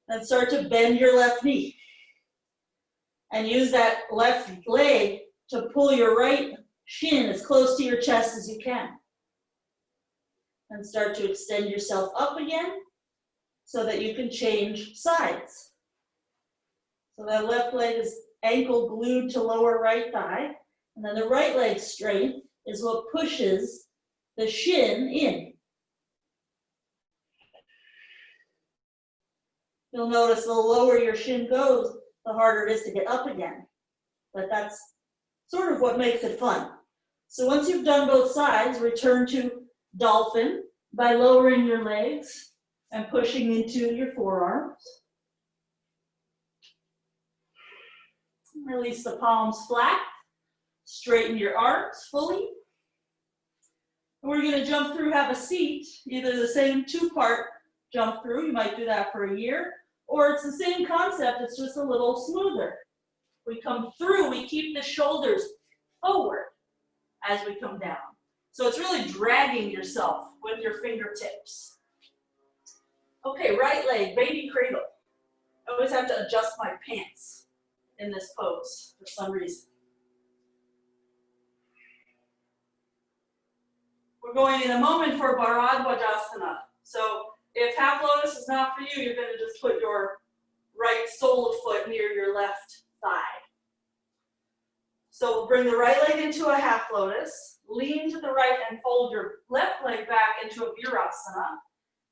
Then start to bend your left knee. And use that left leg to pull your right shin as close to your chest as you can. And start to extend yourself up again so that you can change sides. So that left leg is ankle glued to lower right thigh, and then the right leg strength is what pushes the shin in. You'll notice the lower your shin goes, the harder it is to get up again. But that's sort of what makes it fun. So once you've done both sides, return to dolphin by lowering your legs and pushing into your forearms. Release the palms flat. Straighten your arms fully. And we're going to jump through, have a seat, either the same two-part jump through, you might do that for a year, or it's the same concept, it's just a little smoother. We come through, we keep the shoulders forward as we come down. So it's really dragging yourself with your fingertips. Okay, right leg, baby cradle. I always have to adjust my pants in this pose for some reason. We're going in a moment for Bharadwajasana. So if half lotus is not for you, you're going to just put your right sole of foot near your left thigh. So we'll bring the right leg into a half lotus, lean to the right and fold your left leg back into a virasana,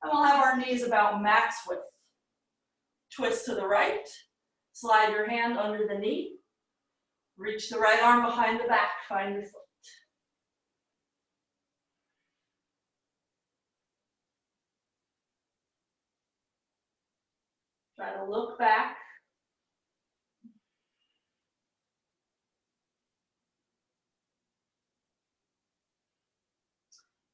and we'll have our knees about max width. Twist to the right, slide your hand under the knee, reach the right arm behind the back, find your foot. Try to look back.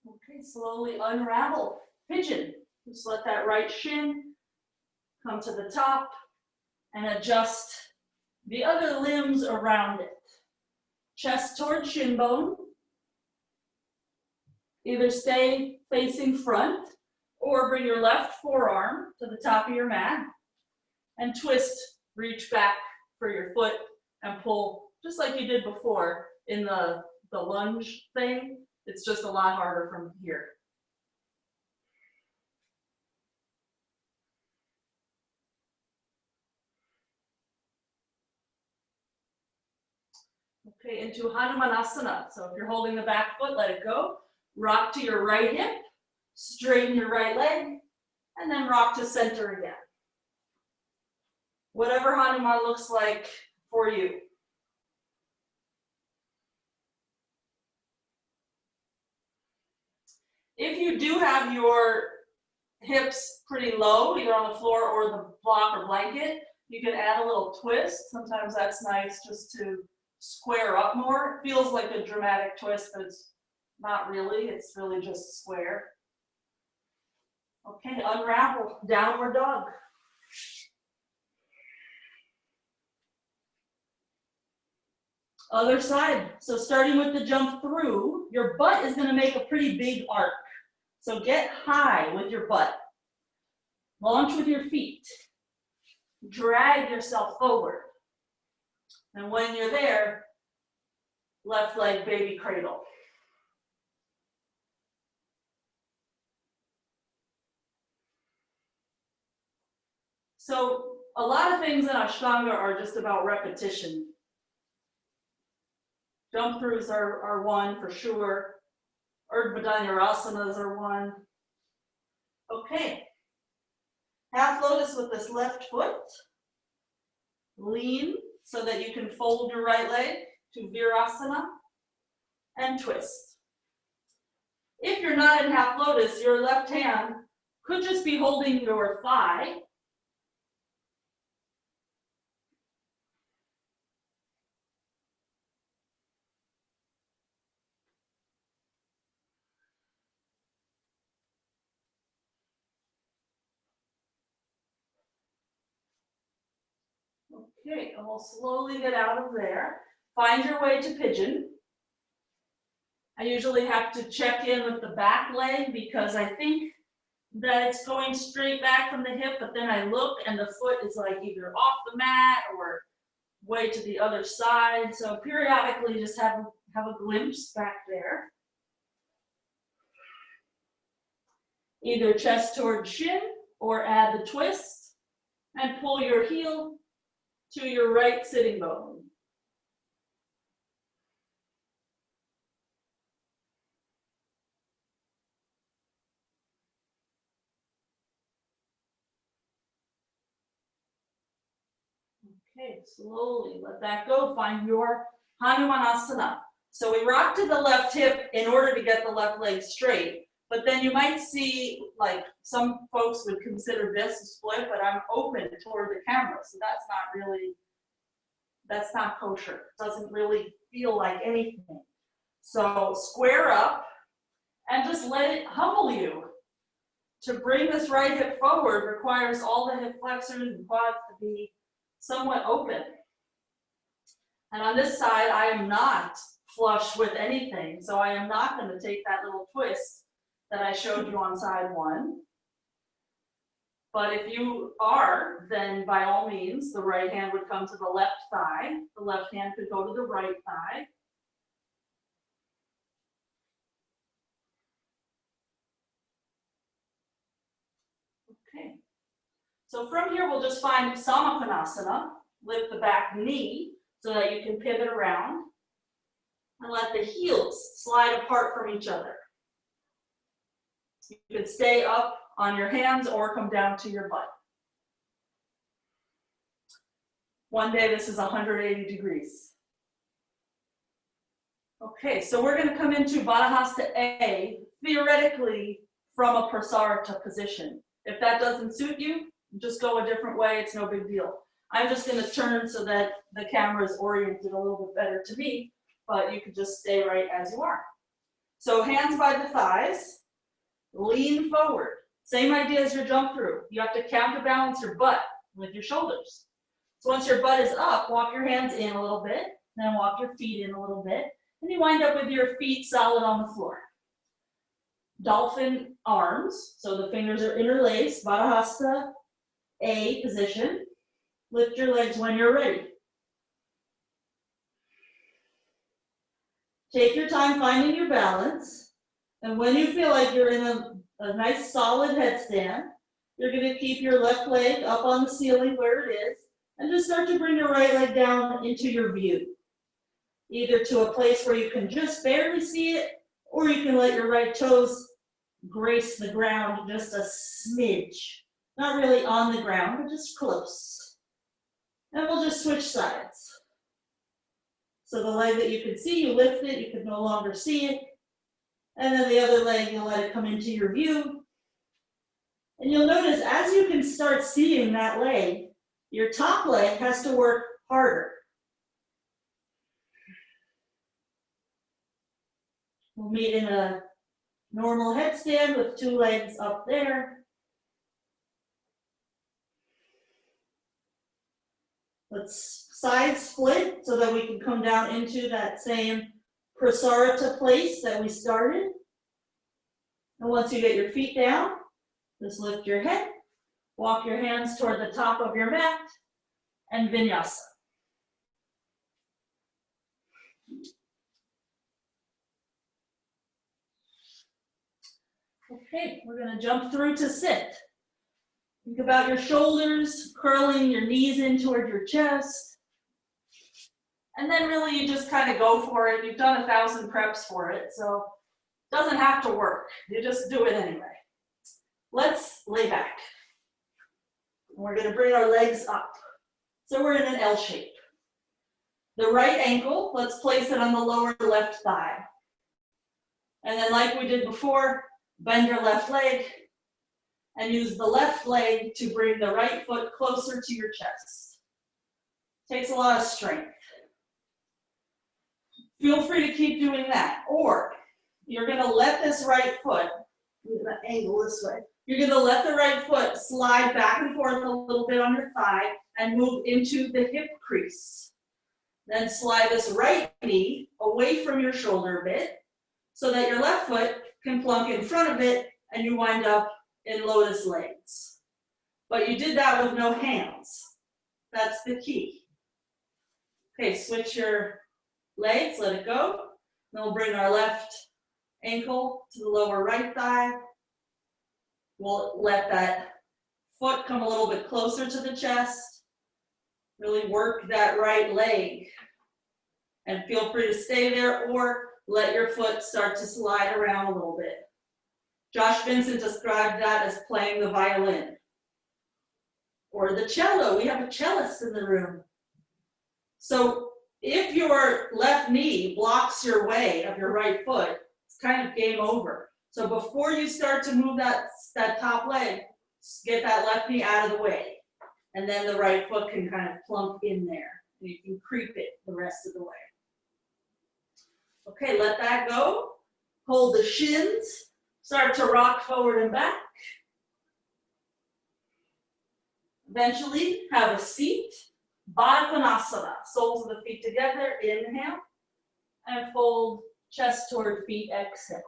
Okay, slowly unravel. Pigeon. Just let that right shin come to the top and adjust the other limbs around it. Chest towards shin bone. Either stay facing front or bring your left forearm to the top of your mat and twist, reach back for your foot and pull just like you did before in the lunge thing. It's just a lot harder from here. Okay, into Hanumanasana. So if you're holding the back foot, let it go. Rock to your right hip, straighten your right leg, and then rock to center again. Whatever Hanuman looks like for you. If you do have your hips pretty low, either on the floor or the block or blanket, you can add a little twist. Sometimes that's nice just to square up more. It feels like a dramatic twist, but it's not really. It's really just square. Okay, unravel, downward dog. Other side. So starting with the jump through, your butt is going to make a pretty big arc. So get high with your butt. Launch with your feet. Drag yourself forward. And when you're there, left leg baby cradle. So a lot of things in Ashtanga are just about repetition. Jump throughs are one for sure. Urdhva Kukkutasana are one. Okay. Half lotus with this left foot. Lean so that you can fold your right leg to Virasana and twist. If you're not in half lotus, your left hand could just be holding your thigh. Okay, and we'll slowly get out of there. Find your way to pigeon. I usually have to check in with the back leg because I think that it's going straight back from the hip, but then I look and the foot is like either off the mat or way to the other side. So periodically just have a glimpse back there. Either chest toward shin or add the twist and pull your heel to your right sitting bone. Okay, slowly let that go. Find your Hanumanasana. So we rock to the left hip in order to get the left leg straight. But then you might see, like some folks would consider this a split, but I'm open toward the camera. So that's not kosher. It doesn't really feel like anything. So square up and just let it humble you. To bring this right hip forward requires all the hip flexors and quads to be somewhat open. And on this side, I am not flush with anything. So I am not going to take that little twist that I showed you on side one. But if you are, then by all means, the right hand would come to the left thigh. The left hand could go to the right thigh. Okay. So from here, we'll just find Samakonasana. Lift the back knee so that you can pivot around. And let the heels slide apart from each other. You could stay up on your hands or come down to your butt. One day this is 180 degrees. Okay, so we're going to come into Baddhasta A, theoretically from a Prasarita position. If that doesn't suit you, just go a different way, it's no big deal. I'm just going to turn so that the camera is oriented a little bit better to me, but you could just stay right as you are. So hands by the thighs. Lean forward. Same idea as your jump through. You have to counterbalance your butt with your shoulders. So once your butt is up, walk your hands in a little bit, then walk your feet in a little bit, and you wind up with your feet solid on the floor. Dolphin arms, so the fingers are interlaced, Baddhasta A position. Lift your legs when you're ready. Take your time finding your balance. And when you feel like you're in a nice solid headstand, you're going to keep your left leg up on the ceiling where it is, and just start to bring your right leg down into your view. Either to a place where you can just barely see it, or you can let your right toes grace the ground just a smidge. Not really on the ground, but just close. And we'll just switch sides. So the leg that you can see, you lift it, you can no longer see it. And then the other leg, you'll let it come into your view. And you'll notice as you can start seeing that leg, your top leg has to work harder. We'll meet in a normal headstand with two legs up there. Let's side split so that we can come down into that same prasarita place that we started. And once you get your feet down, just lift your head, walk your hands toward the top of your mat, and vinyasa. Okay, we're going to jump through to sit. Think about your shoulders, curling your knees in toward your chest. And then really you just kind of go for it. You've done 1,000 preps for it, so it doesn't have to work. You just do it anyway. Let's lay back. We're going to bring our legs up. So we're in an L shape. The right ankle, let's place it on the lower left thigh. And then like we did before, bend your left leg and use the left leg to bring the right foot closer to your chest. Takes a lot of strength. Feel free to keep doing that. Or you're going to let this right foot, I'm going to angle this way. You're going to let the right foot slide back and forth a little bit on your thigh and move into the hip crease. Then slide this right knee away from your shoulder a bit so that your left foot can plunk in front of it and you wind up in lotus legs. But you did that with no hands. That's the key. Okay, switch your legs, let it go. Then we'll bring our left ankle to the lower right thigh. We'll let that foot come a little bit closer to the chest. Really work that right leg. And feel free to stay there or let your foot start to slide around a little bit. Josh Vincent described that as playing the violin. Or the cello. We have a cellist in the room. So if your left knee blocks your way of your right foot, it's kind of game over. So before you start to move that top leg, get that left knee out of the way. And then the right foot can kind of plunk in there. And you can creep it the rest of the way. Okay, let that go. Hold the shins. Start to rock forward and back. Eventually, have a seat. Baddha Konasana. Soles of the feet together. Inhale. And fold chest toward feet. Exhale.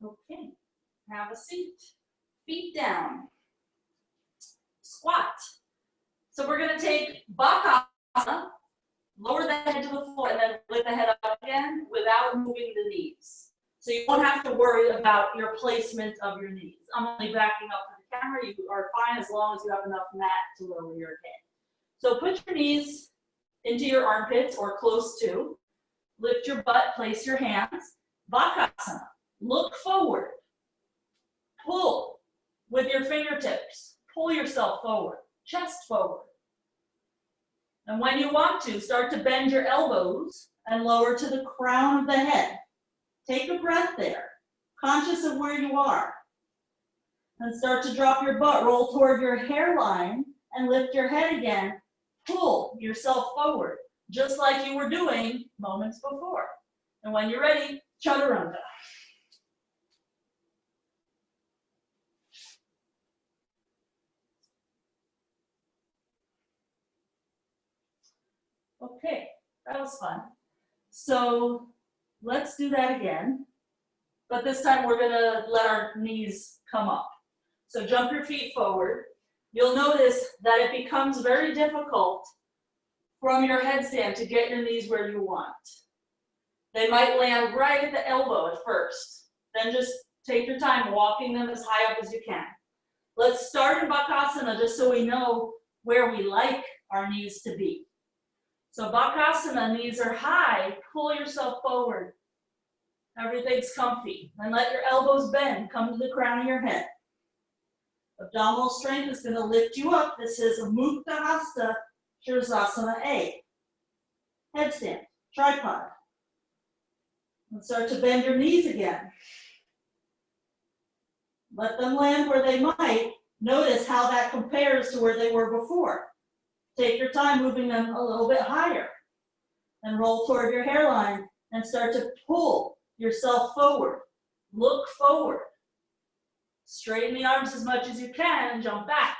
Okay, have a seat. Feet down. Squat. So we're going to take Bakasana, lower the head to the floor, and then lift the head up again without moving the knees. So you won't have to worry about your placement of your knees. I'm only backing up to the camera. You are fine as long as you have enough mat to lower your head. So put your knees into your armpits or close to. Lift your butt, place your hands. Bakasana. Look forward. Pull with your fingertips. Pull yourself forward. Chest forward. And when you want to, start to bend your elbows and lower to the crown of the head. Take a breath there, conscious of where you are. And start to drop your butt, roll toward your hairline, and lift your head again. Pull yourself forward, just like you were doing moments before. And when you're ready, chaturanga. Okay, that was fun. So let's do that again. But this time we're going to let our knees come up. So jump your feet forward. You'll notice that it becomes very difficult from your headstand to get your knees where you want. They might land right at the elbow at first. Then just take your time walking them as high up as you can. Let's start in Bakasana just so we know where we like our knees to be. So Bakasana, knees are high, pull yourself forward. Everything's comfy. And let your elbows bend, come to the crown of your head. Abdominal strength is going to lift you up. This is Mukta Hasta Shirsasana A. Headstand, tripod. And start to bend your knees again. Let them land where they might. Notice how that compares to where they were before. Take your time moving them a little bit higher. and roll toward your hairline and start to pull yourself forward. Look forward. Straighten the arms as much as you can and jump back.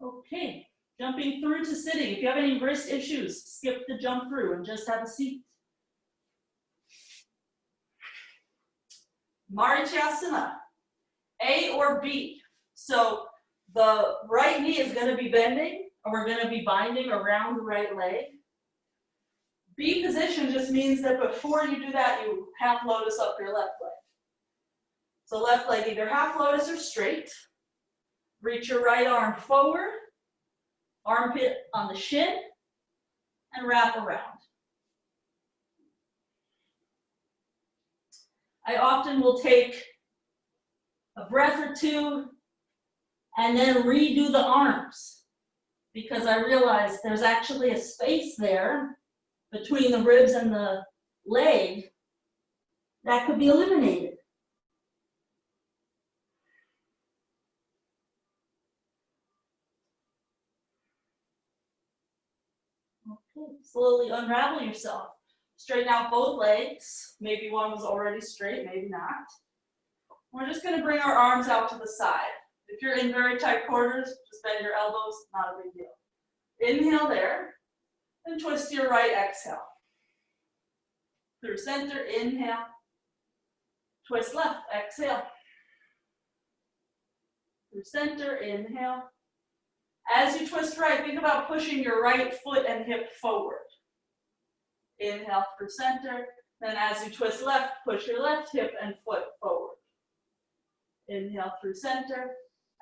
Okay, jumping through to sitting. If you have any wrist issues, skip the jump through and just have a seat. Marichyasana, A or B. So the right knee is going to be bending, and we're going to be binding around the right leg. B position just means that before you do that, you half lotus up your left leg. So left leg either half lotus or straight. Reach your right arm forward, armpit on the shin, and wrap around. I often will take a breath or two and then redo the arms because I realize there's actually a space there between the ribs and the leg that could be eliminated. Okay, slowly unravel yourself. Straighten out both legs. Maybe one was already straight, maybe not. We're just going to bring our arms out to the side. If you're in very tight quarters, just bend your elbows, not a big deal. Inhale there, and twist to your right, exhale. Through center, inhale. Twist left, exhale. Through center, inhale. As you twist right, think about pushing your right foot and hip forward. Inhale through center. Then as you twist left, push your left hip and foot forward. Inhale through center,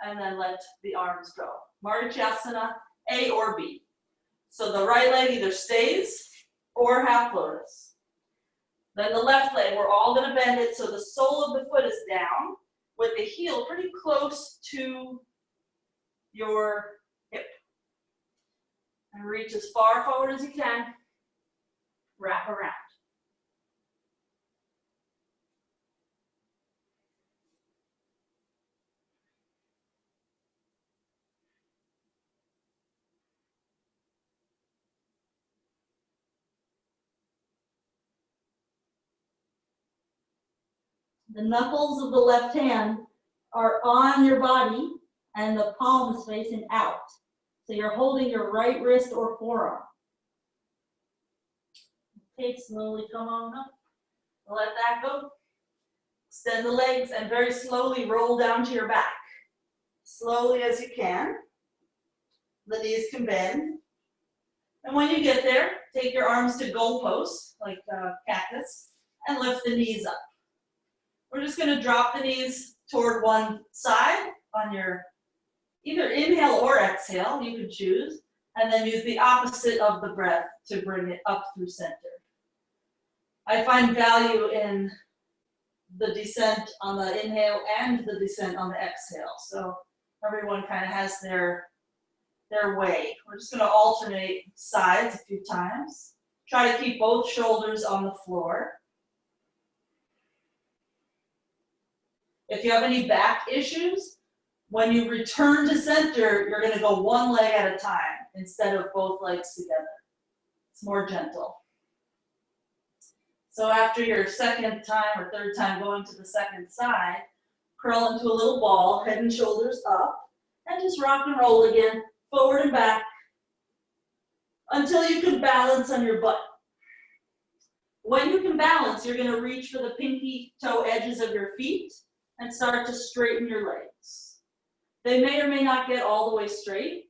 and then let the arms go. Marichyasana, A or B. So the right leg either stays or half lotus. Then the left leg, we're all going to bend it so the sole of the foot is down with the heel pretty close to your hip. And reach as far forward as you can. Wrap around. The knuckles of the left hand are on your body and the palm is facing out. So you're holding your right wrist or forearm. Okay, slowly come on up. Let that go. Extend the legs and very slowly roll down to your back. Slowly as you can. The knees can bend. And when you get there, take your arms to goalposts, like cactus, and lift the knees up. We're just going to drop the knees toward one side on your either inhale or exhale, you can choose, and then use the opposite of the breath to bring it up through center. I find value in the descent on the inhale and the descent on the exhale. So everyone kind of has their way. We're just going to alternate sides a few times. Try to keep both shoulders on the floor. If you have any back issues, when you return to center, you're going to go one leg at a time instead of both legs together. It's more gentle. So after your second time or third time going to the second side, curl into a little ball, head and shoulders up, and just rock and roll again, forward and back, until you can balance on your butt. When you can balance, you're going to reach for the pinky toe edges of your feet and start to straighten your legs. They may or may not get all the way straight.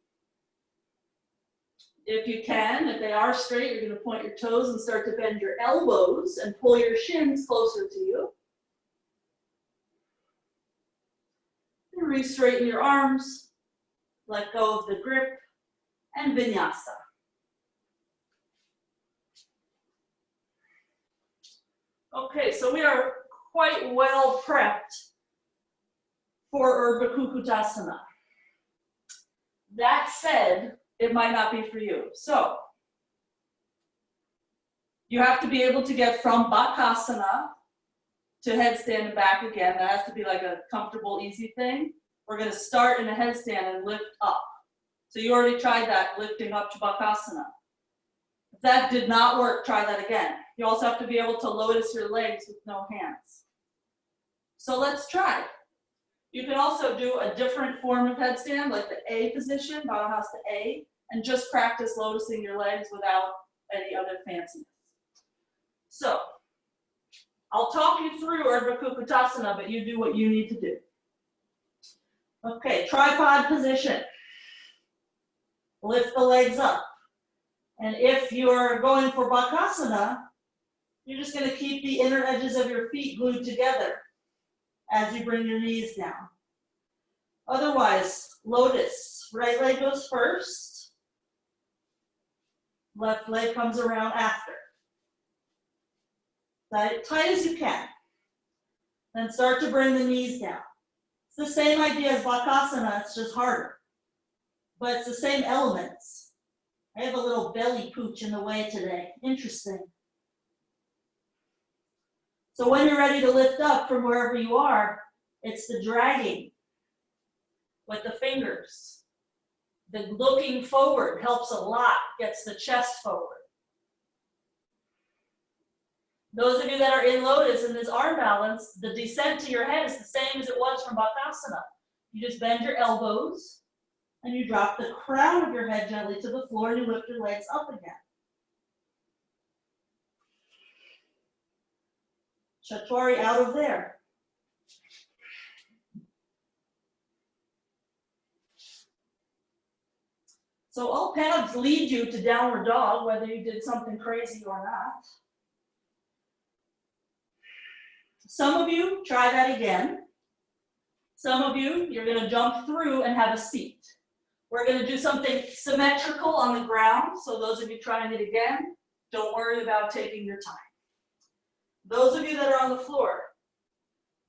If you can, if they are straight, you're going to point your toes and start to bend your elbows and pull your shins closer to you. And re-straighten your arms, let go of the grip, and vinyasa. Okay, so we are quite well prepped for Urdhva Kukkutasana. That said, it might not be for you. So, you have to be able to get from Bakasana to headstand and back again. That has to be like a comfortable, easy thing. We're going to start in a headstand and lift up. So you already tried that, lifting up to Bakasana. If that did not work, try that again. You also have to be able to lotus your legs with no hands. So let's try. You can also do a different form of headstand, like the A position, Baddhasta A, and just practice lotusing your legs without any other fanciness. So, I'll talk you through Urdhva Kukkutasana, but you do what you need to do. Okay, tripod position. Lift the legs up. And if you're going for Bakasana, you're just going to keep the inner edges of your feet glued together as you bring your knees down. Otherwise, lotus. Right leg goes first. Left leg comes around after. Tight as you can. Then start to bring the knees down. It's the same idea as Bakasana, it's just harder. But it's the same elements. I have a little belly pooch in the way today. Interesting. So when you're ready to lift up from wherever you are, it's the dragging with the fingers. The looking forward helps a lot, gets the chest forward. Those of you that are in lotus in this arm balance, the descent to your head is the same as it was from Bakasana. You just bend your elbows and you drop the crown of your head gently to the floor and you lift your legs up again. Chaturanga out of there. So all paths lead you to downward dog, whether you did something crazy or not. Some of you, try that again. Some of you, you're going to jump through and have a seat. We're going to do something symmetrical on the ground. So those of you trying it again, don't worry about taking your time. Those of you that are on the floor,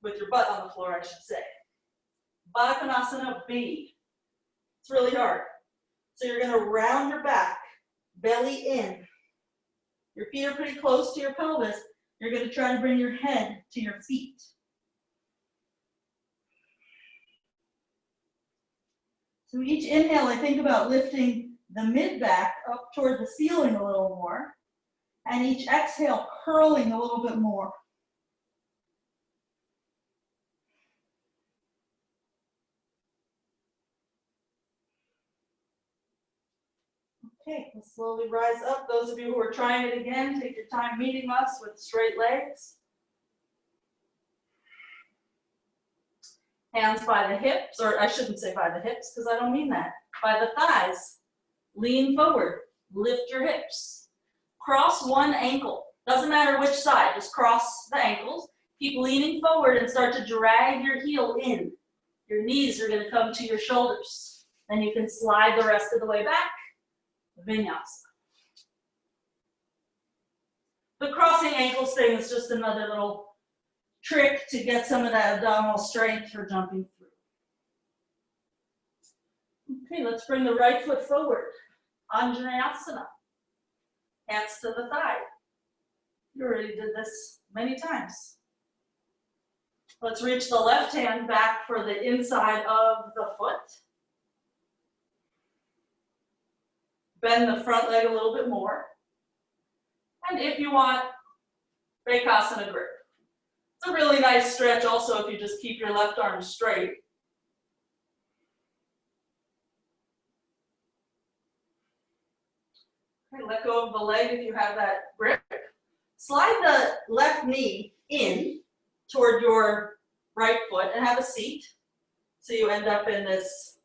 with your butt on the floor, I should say. Baddha Konasana B. It's really hard. So you're going to round your back, belly in. Your feet are pretty close to your pelvis. You're going to try to bring your head to your feet. So each inhale, I think about lifting the mid-back up toward the ceiling a little more. And each exhale, curling a little bit more. Okay, we'll slowly rise up. Those of you who are trying it again, take your time meeting us with straight legs. Hands by the hips, or I shouldn't say by the hips because I don't mean that. By the thighs. Lean forward. Lift your hips. Cross one ankle. Doesn't matter which side, just cross the ankles. Keep leaning forward and start to drag your heel in. Your knees are going to come to your shoulders. Then you can slide the rest of the way back. Vinyasa. The crossing ankles thing is just another little trick to get some of that abdominal strength for jumping through. Okay, let's bring the right foot forward. Anjaneyasana. Hands to the thigh. You already did this many times. Let's reach the left hand back for the inside of the foot. Bend the front leg a little bit more. And if you want, Bakasana grip. It's a really nice stretch also if you just keep your left arm straight. Okay, let go of the leg if you have that grip. Slide the left knee in toward your right foot and have a seat. So you end up in this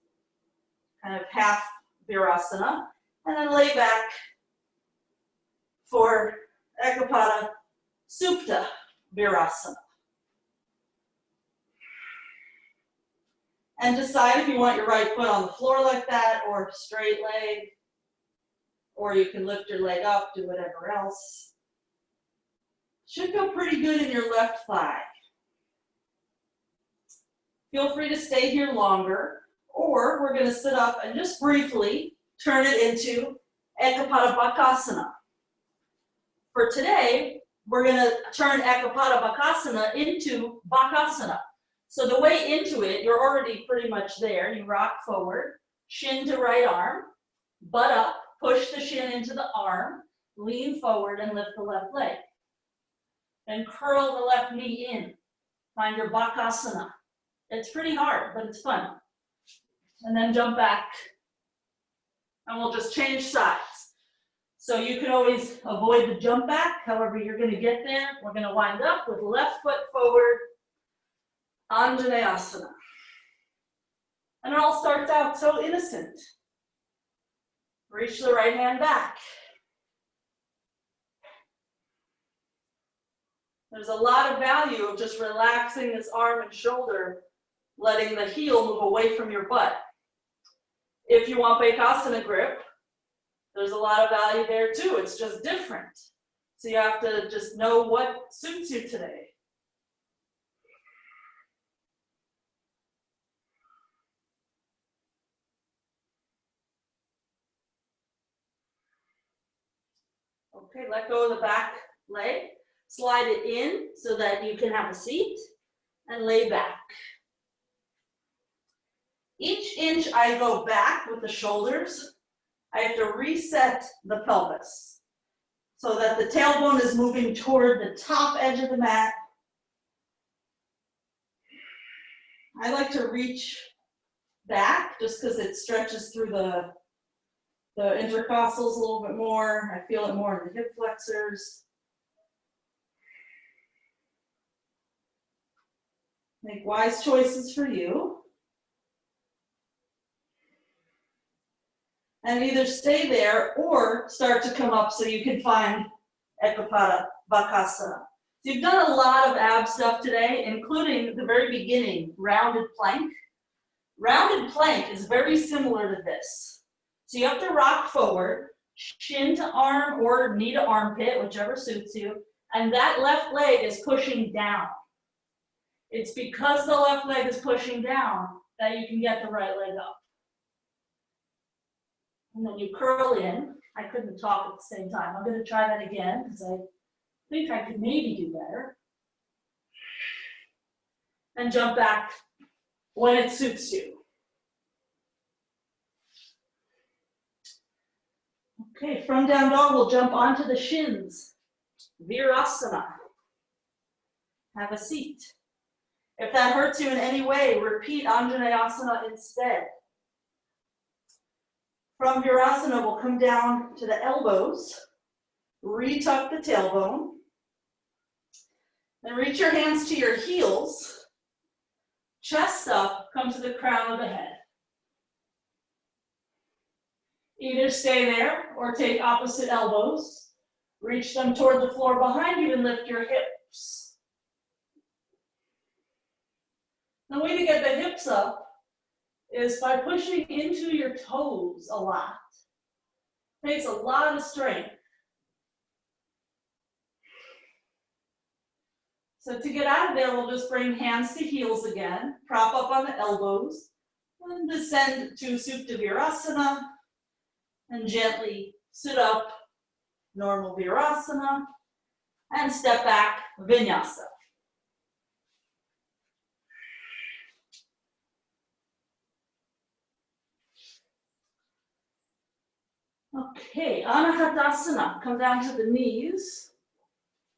kind of half virasana. And then lay back for Ekapada Supta Virasana. And decide if you want your right foot on the floor like that or straight leg, or you can lift your leg up, do whatever else. Should feel pretty good in your left thigh. Feel free to stay here longer, or we're going to sit up and just briefly turn it into Ekapada Bakasana. For today, we're gonna turn Ekapada Bakasana into Bakasana. So the way into it, you're already pretty much there. You rock forward, shin to right arm, butt up, push the shin into the arm, lean forward and lift the left leg. Then curl the left knee in. Find your Bakasana. It's pretty hard, but it's fun. And then jump back. And we'll just change sides. So you can always avoid the jump back. However, you're gonna get there. We're gonna wind up with left foot forward, Anjaneyasana. And it all starts out so innocent. Reach the right hand back. There's a lot of value of just relaxing this arm and shoulder, letting the heel move away from your butt. If you want Bakasana grip, there's a lot of value there too. It's just different. So you have to just know what suits you today. Okay, let go of the back leg. Slide it in so that you can have a seat and lay back. Each inch I go back with the shoulders, I have to reset the pelvis so that the tailbone is moving toward the top edge of the mat. I like to reach back just because it stretches through the intercostals a little bit more. I feel it more in the hip flexors. Make wise choices for you. And either stay there or start to come up so you can find Ekapada Bakasana. So you've done a lot of ab stuff today, including the very beginning, rounded plank. Rounded plank is very similar to this. So you have to rock forward, shin to arm or knee to armpit, whichever suits you, and that left leg is pushing down. It's because the left leg is pushing down that you can get the right leg up. And then you curl in. I couldn't talk at the same time. I'm going to try that again because I think I could maybe do better. And jump back when it suits you. Okay, from down dog, we'll jump onto the shins. Virasana. Have a seat. If that hurts you in any way, repeat Anjaneyasana instead. From Virasana, we'll come down to the elbows, retuck the tailbone, then reach your hands to your heels, chest up, come to the crown of the head. Either stay there or take opposite elbows, reach them toward the floor behind you and lift your hips. The way to get the hips up is by pushing into your toes a lot. It takes a lot of strength. So to get out of there, we'll just bring hands to heels again, prop up on the elbows, and descend to Supta Virasana, and gently sit up, normal Virasana, and step back, Vinyasa. Okay, Anahatasana, come down to the knees.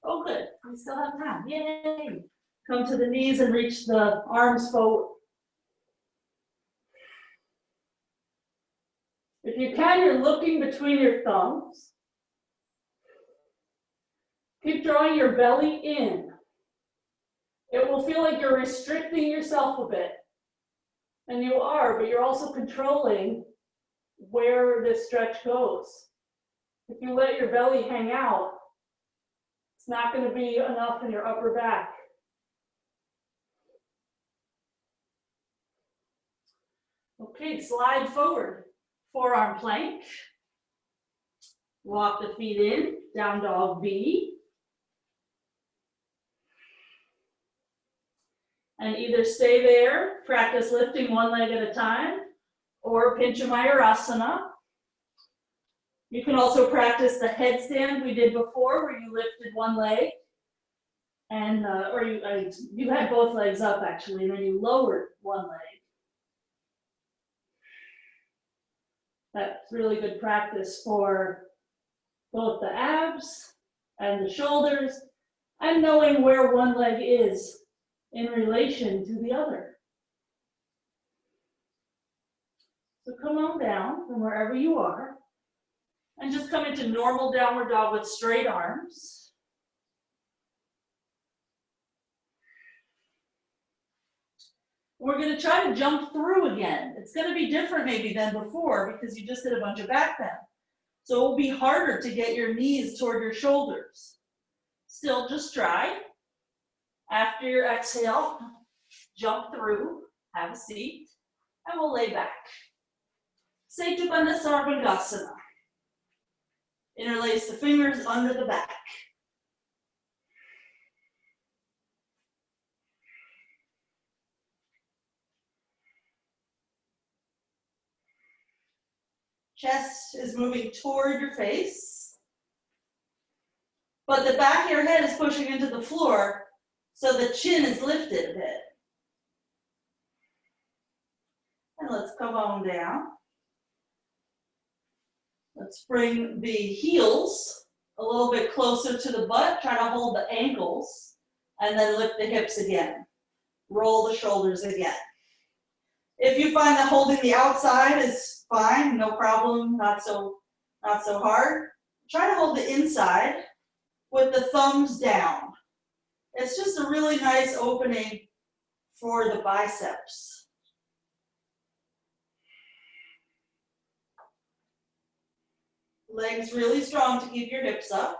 Oh, good, we still have time, yay. Come to the knees and reach the arms forward. If you can, you're looking between your thumbs. Keep drawing your belly in. It will feel like you're restricting yourself a bit. And you are, but you're also controlling where this stretch goes. If you let your belly hang out, it's not going to be enough in your upper back. Okay, slide forward. Forearm plank. Walk the feet in, down dog V. And either stay there, practice lifting one leg at a time, or Pinchamayurasana. You can also practice the headstand we did before, where you lifted one leg, and you had both legs up actually, and then you lowered one leg. That's really good practice for both the abs and the shoulders, and knowing where one leg is in relation to the other. So come on down from wherever you are, and just come into normal downward dog with straight arms. We're going to try to jump through again. It's going to be different maybe than before because you just did a bunch of back bend. So it will be harder to get your knees toward your shoulders. Still, just try. After your exhale, jump through, have a seat, and we'll lay back. Setu Bandha Sarvangasana. Interlace the fingers under the back. Chest is moving toward your face, but the back of your head is pushing into the floor, so the chin is lifted a bit. And let's come on down. Let's bring the heels a little bit closer to the butt. Try to hold the ankles, and then lift the hips again. Roll the shoulders again. If you find that holding the outside is fine, no problem, not so hard, try to hold the inside with the thumbs down. It's just a really nice opening for the biceps. Legs really strong to keep your hips up.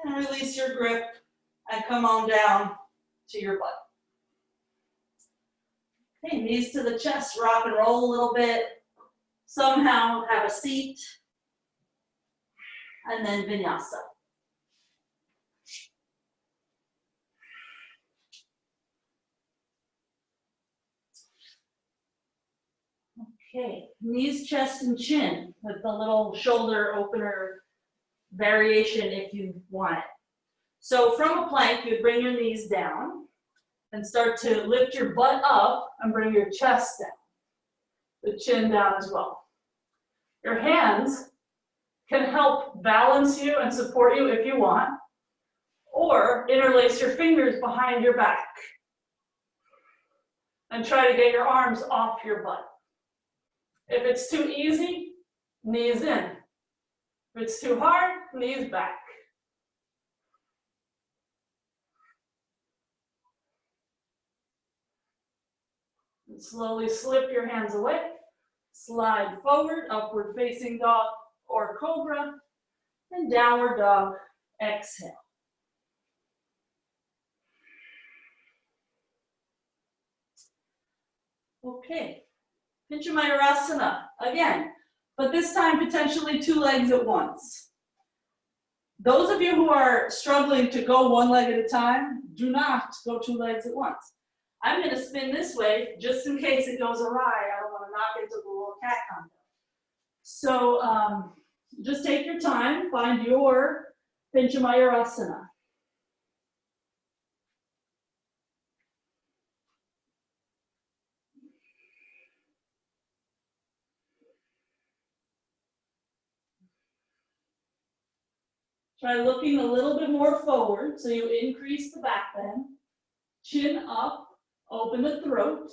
And release your grip and come on down to your butt. Okay, knees to the chest, rock and roll a little bit. Somehow have a seat. And then vinyasa. Okay, knees, chest, and chin with the little shoulder opener variation if you want it. So from a plank, you bring your knees down and start to lift your butt up and bring your chest down, the chin down as well. Your hands can help balance you and support you if you want, or interlace your fingers behind your back and try to get your arms off your butt. If it's too easy, knees in. If it's too hard, knees back. And slowly slip your hands away. Slide forward, upward facing dog or cobra, and downward dog, exhale. Okay, Pinchamayurasana again, but this time potentially 2 legs at once. Those of you who are struggling to go 1 leg at a time, do not go 2 legs at once. I'm going to spin this way just in case it goes awry. I don't want to knock into the little cat combo. So just take your time, find your Pinchamayurasana. Try looking a little bit more forward, so you increase the back bend. Chin up, open the throat,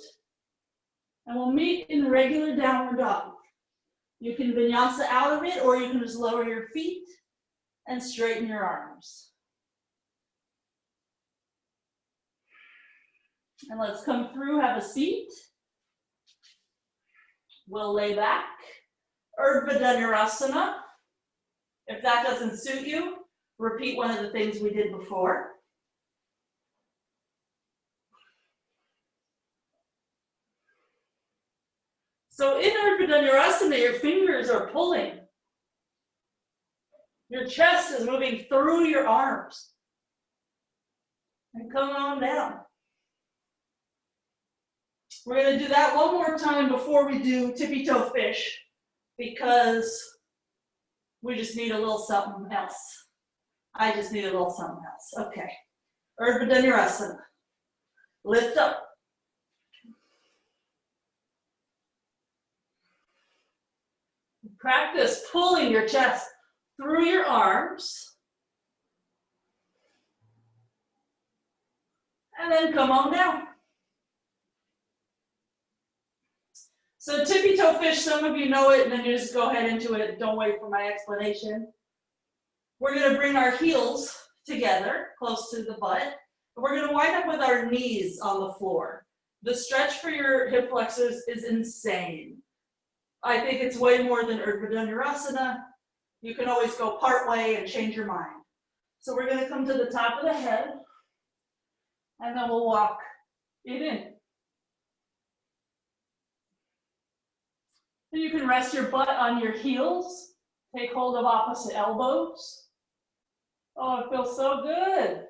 and we'll meet in regular downward dog. You can vinyasa out of it, or you can just lower your feet and straighten your arms. And let's come through, have a seat. We'll lay back. Urdhva Kukkutasana. If that doesn't suit you, repeat one of the things we did before. So in Urdhva Kukkutasana, your fingers are pulling. Your chest is moving through your arms. And come on down. We're going to do that one more time before we do tippy toe fish, because we just need a little something else. I just need a little something else. Okay. Urdhva Kukkutasana. Lift up. Practice pulling your chest through your arms. And then come on down. So tippy toe fish, some of you know it, and then you just go ahead into it. Don't wait for my explanation. We're going to bring our heels together, close to the butt. And we're going to wind up with our knees on the floor. The stretch for your hip flexors is insane. I think it's way more than Urdhva Kukkutasana. You can always go part way and change your mind. So we're going to come to the top of the head, and then we'll walk it in. And you can rest your butt on your heels. Take hold of opposite elbows. Oh, it feels so good.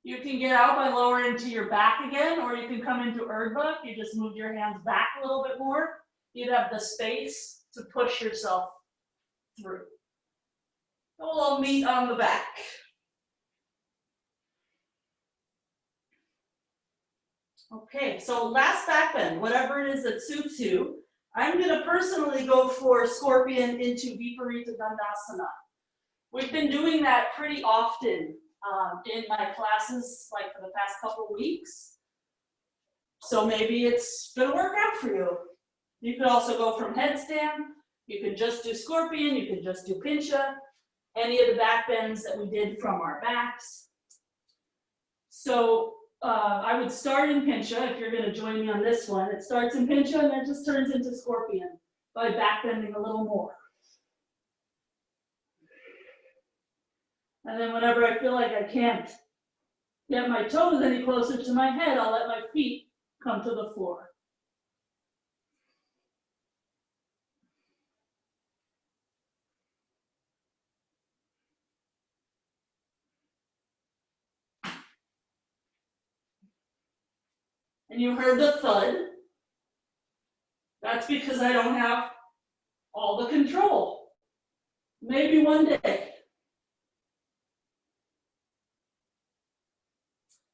You can get out by lowering to your back again, or you can come into Urdhva. If you just move your hands back a little bit more, you'd have the space to push yourself through. A little meat on the back. Okay, so last back bend, whatever it is that suits you. I'm going to personally go for scorpion into Viparita Dandasana. We've been doing that pretty often in my classes, like for the past couple weeks. So maybe it's going to work out for you. You could also go from headstand. You could just do scorpion. You could just do pincha. Any of the back bends that we did from our backs. So I would start in pincha if you're going to join me on this one. It starts in pincha and then just turns into scorpion by back bending a little more. And then whenever I feel like I can't get my toes any closer to my head, I'll let my feet come to the floor. And you heard the thud. That's because I don't have all the control. Maybe one day.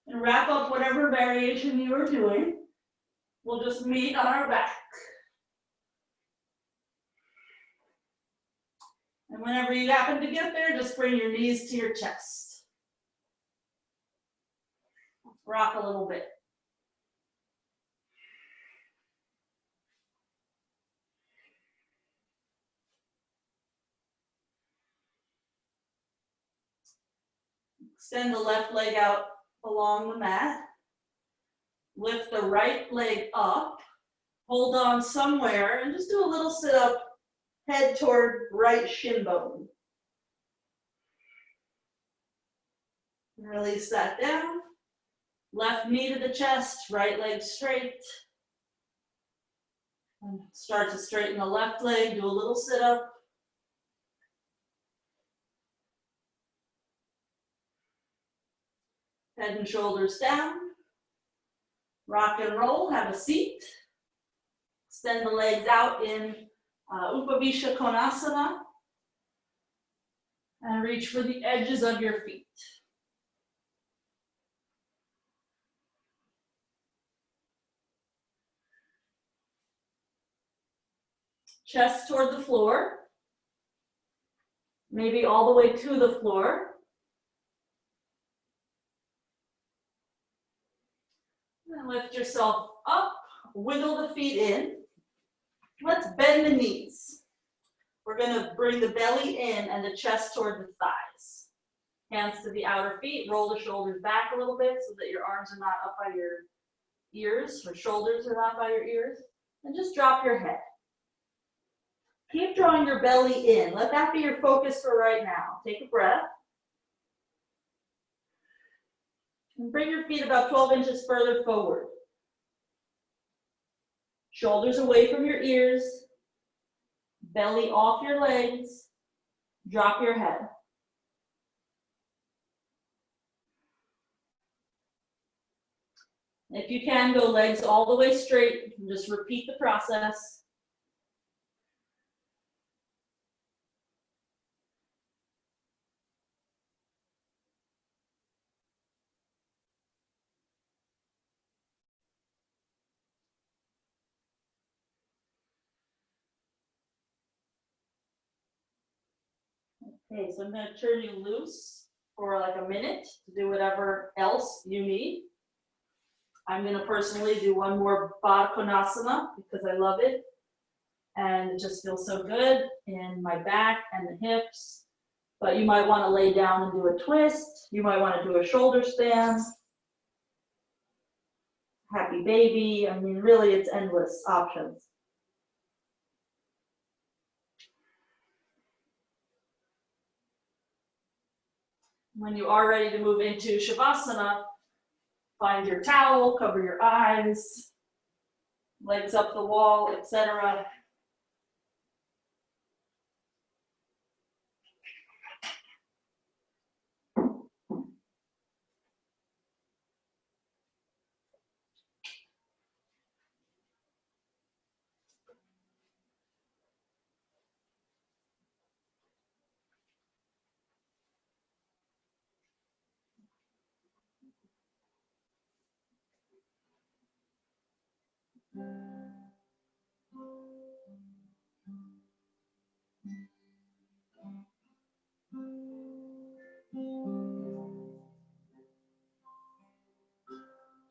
And wrap up whatever variation you are doing. We'll just meet on our back. And whenever you happen to get there, just bring your knees to your chest. Rock a little bit. Extend the left leg out along the mat. Lift the right leg up. Hold on somewhere and just do a little sit up, head toward right shin bone. Release that down. Left knee to the chest, right leg straight. And start to straighten the left leg, do a little sit up. Head and shoulders down. Rock and roll, have a seat. Extend the legs out in Upavisha Konasana. And reach for the edges of your feet. Chest toward the floor. Maybe all the way to the floor. And lift yourself up, wiggle the feet in. Let's bend the knees. We're going to bring the belly in and the chest toward the thighs. Hands to the outer feet, roll the shoulders back a little bit so that your arms are not up by your ears, or shoulders are not by your ears. And just drop your head. Keep drawing your belly in. Let that be your focus for right now. Take a breath. And bring your feet about 12 inches further forward. Shoulders away from your ears. Belly off your legs. Drop your head. If you can, go legs all the way straight. You can just repeat the process. Okay, so I'm going to turn you loose for like a minute to do whatever else you need. I'm going to personally do one more Urdhva Kukkutasana because I love it. And it just feels so good in my back and the hips. But you might want to lay down and do a twist. You might want to do a shoulder stand. Happy baby. I mean, really, it's endless options. When you are ready to move into Shavasana, find your towel, cover your eyes, legs up the wall, etc.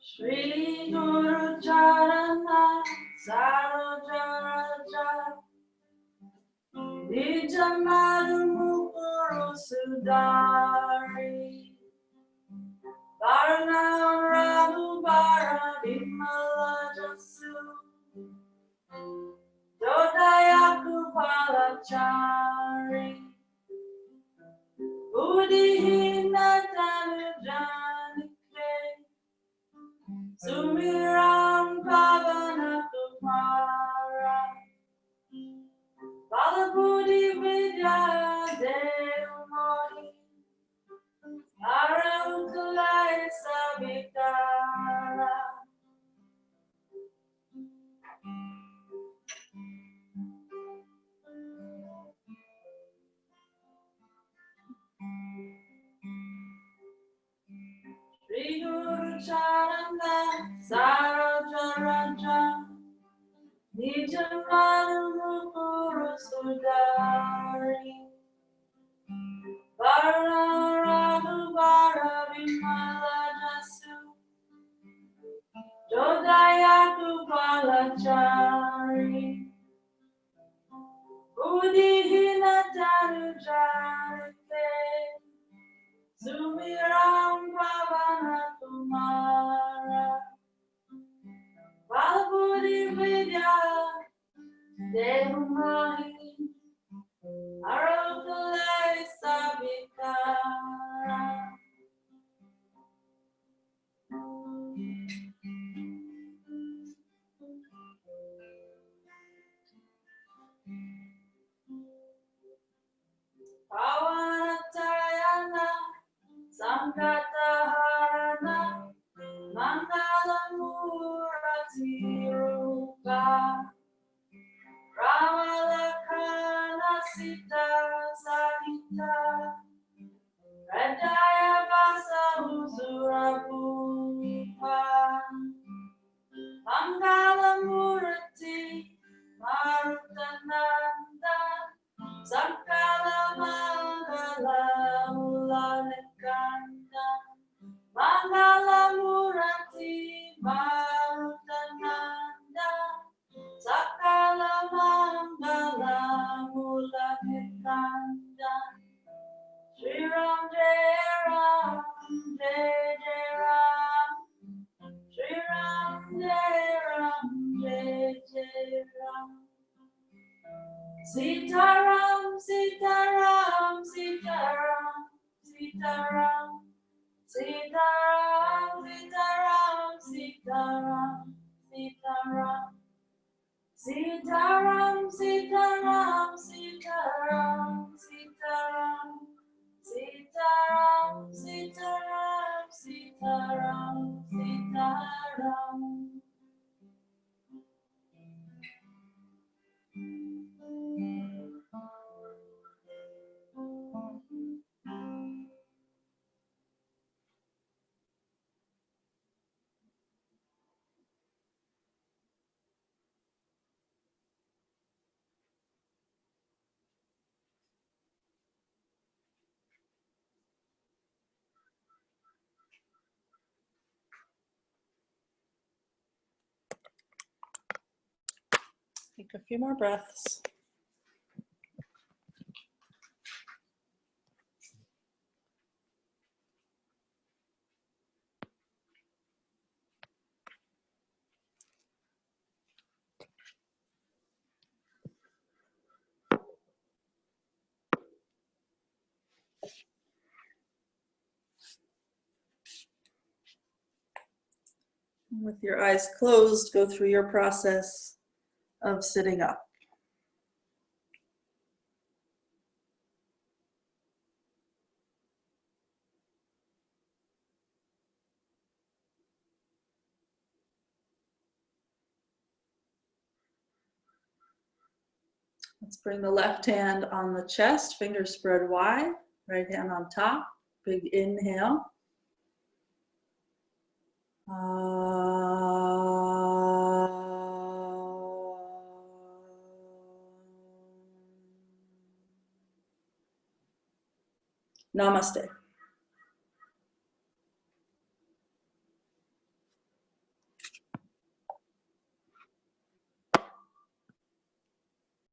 Shri Guru Charana Sarojaraja Nijamadu Mukuru Sudari Varana Ramu Bara Vimala Jasu Dodayaku Palachari Udihina Tanujanike Sumiram Pavana Kumara Balabudi Vidya Devamoni Aramkulai Sabitara Shri Guru Charana Sarojaraja Nijamanu Mukuru Sudari Varna Raghu Bara Vimala Jasu Jodayaku Palachari Udihina Tanujanike Sumiram Pavana Kumara Balabudi Vidya Devamani Arokulai Sabitara Pavanatayana Sankataharana Mangalamurati Rupa Ramalakana Sita Sahita Radaya Vasa Usurapupa Mangalamurati Marutananda Sakala Mangala Mulanekanda Mangala Murati Marutananda Sakala Mangala Mulanekanda Shri Ram Jai Ram Jai Jai Ram Shri Ram Jai Ram Jai Jai Ram Sitaram, Sitaram, Sitaram, Sitaram, Sitaram, Sitaram, Sitaram, Sitaram, Sitaram, Sitaram, Sitaram, Sitaram, Sitaram, Sitaram, Sitaram, Sitaram. Take a few more breaths. With your eyes closed, go through your process of sitting up. Let's bring the left hand on the chest, fingers spread wide, right hand on top. Big inhale. Namaste.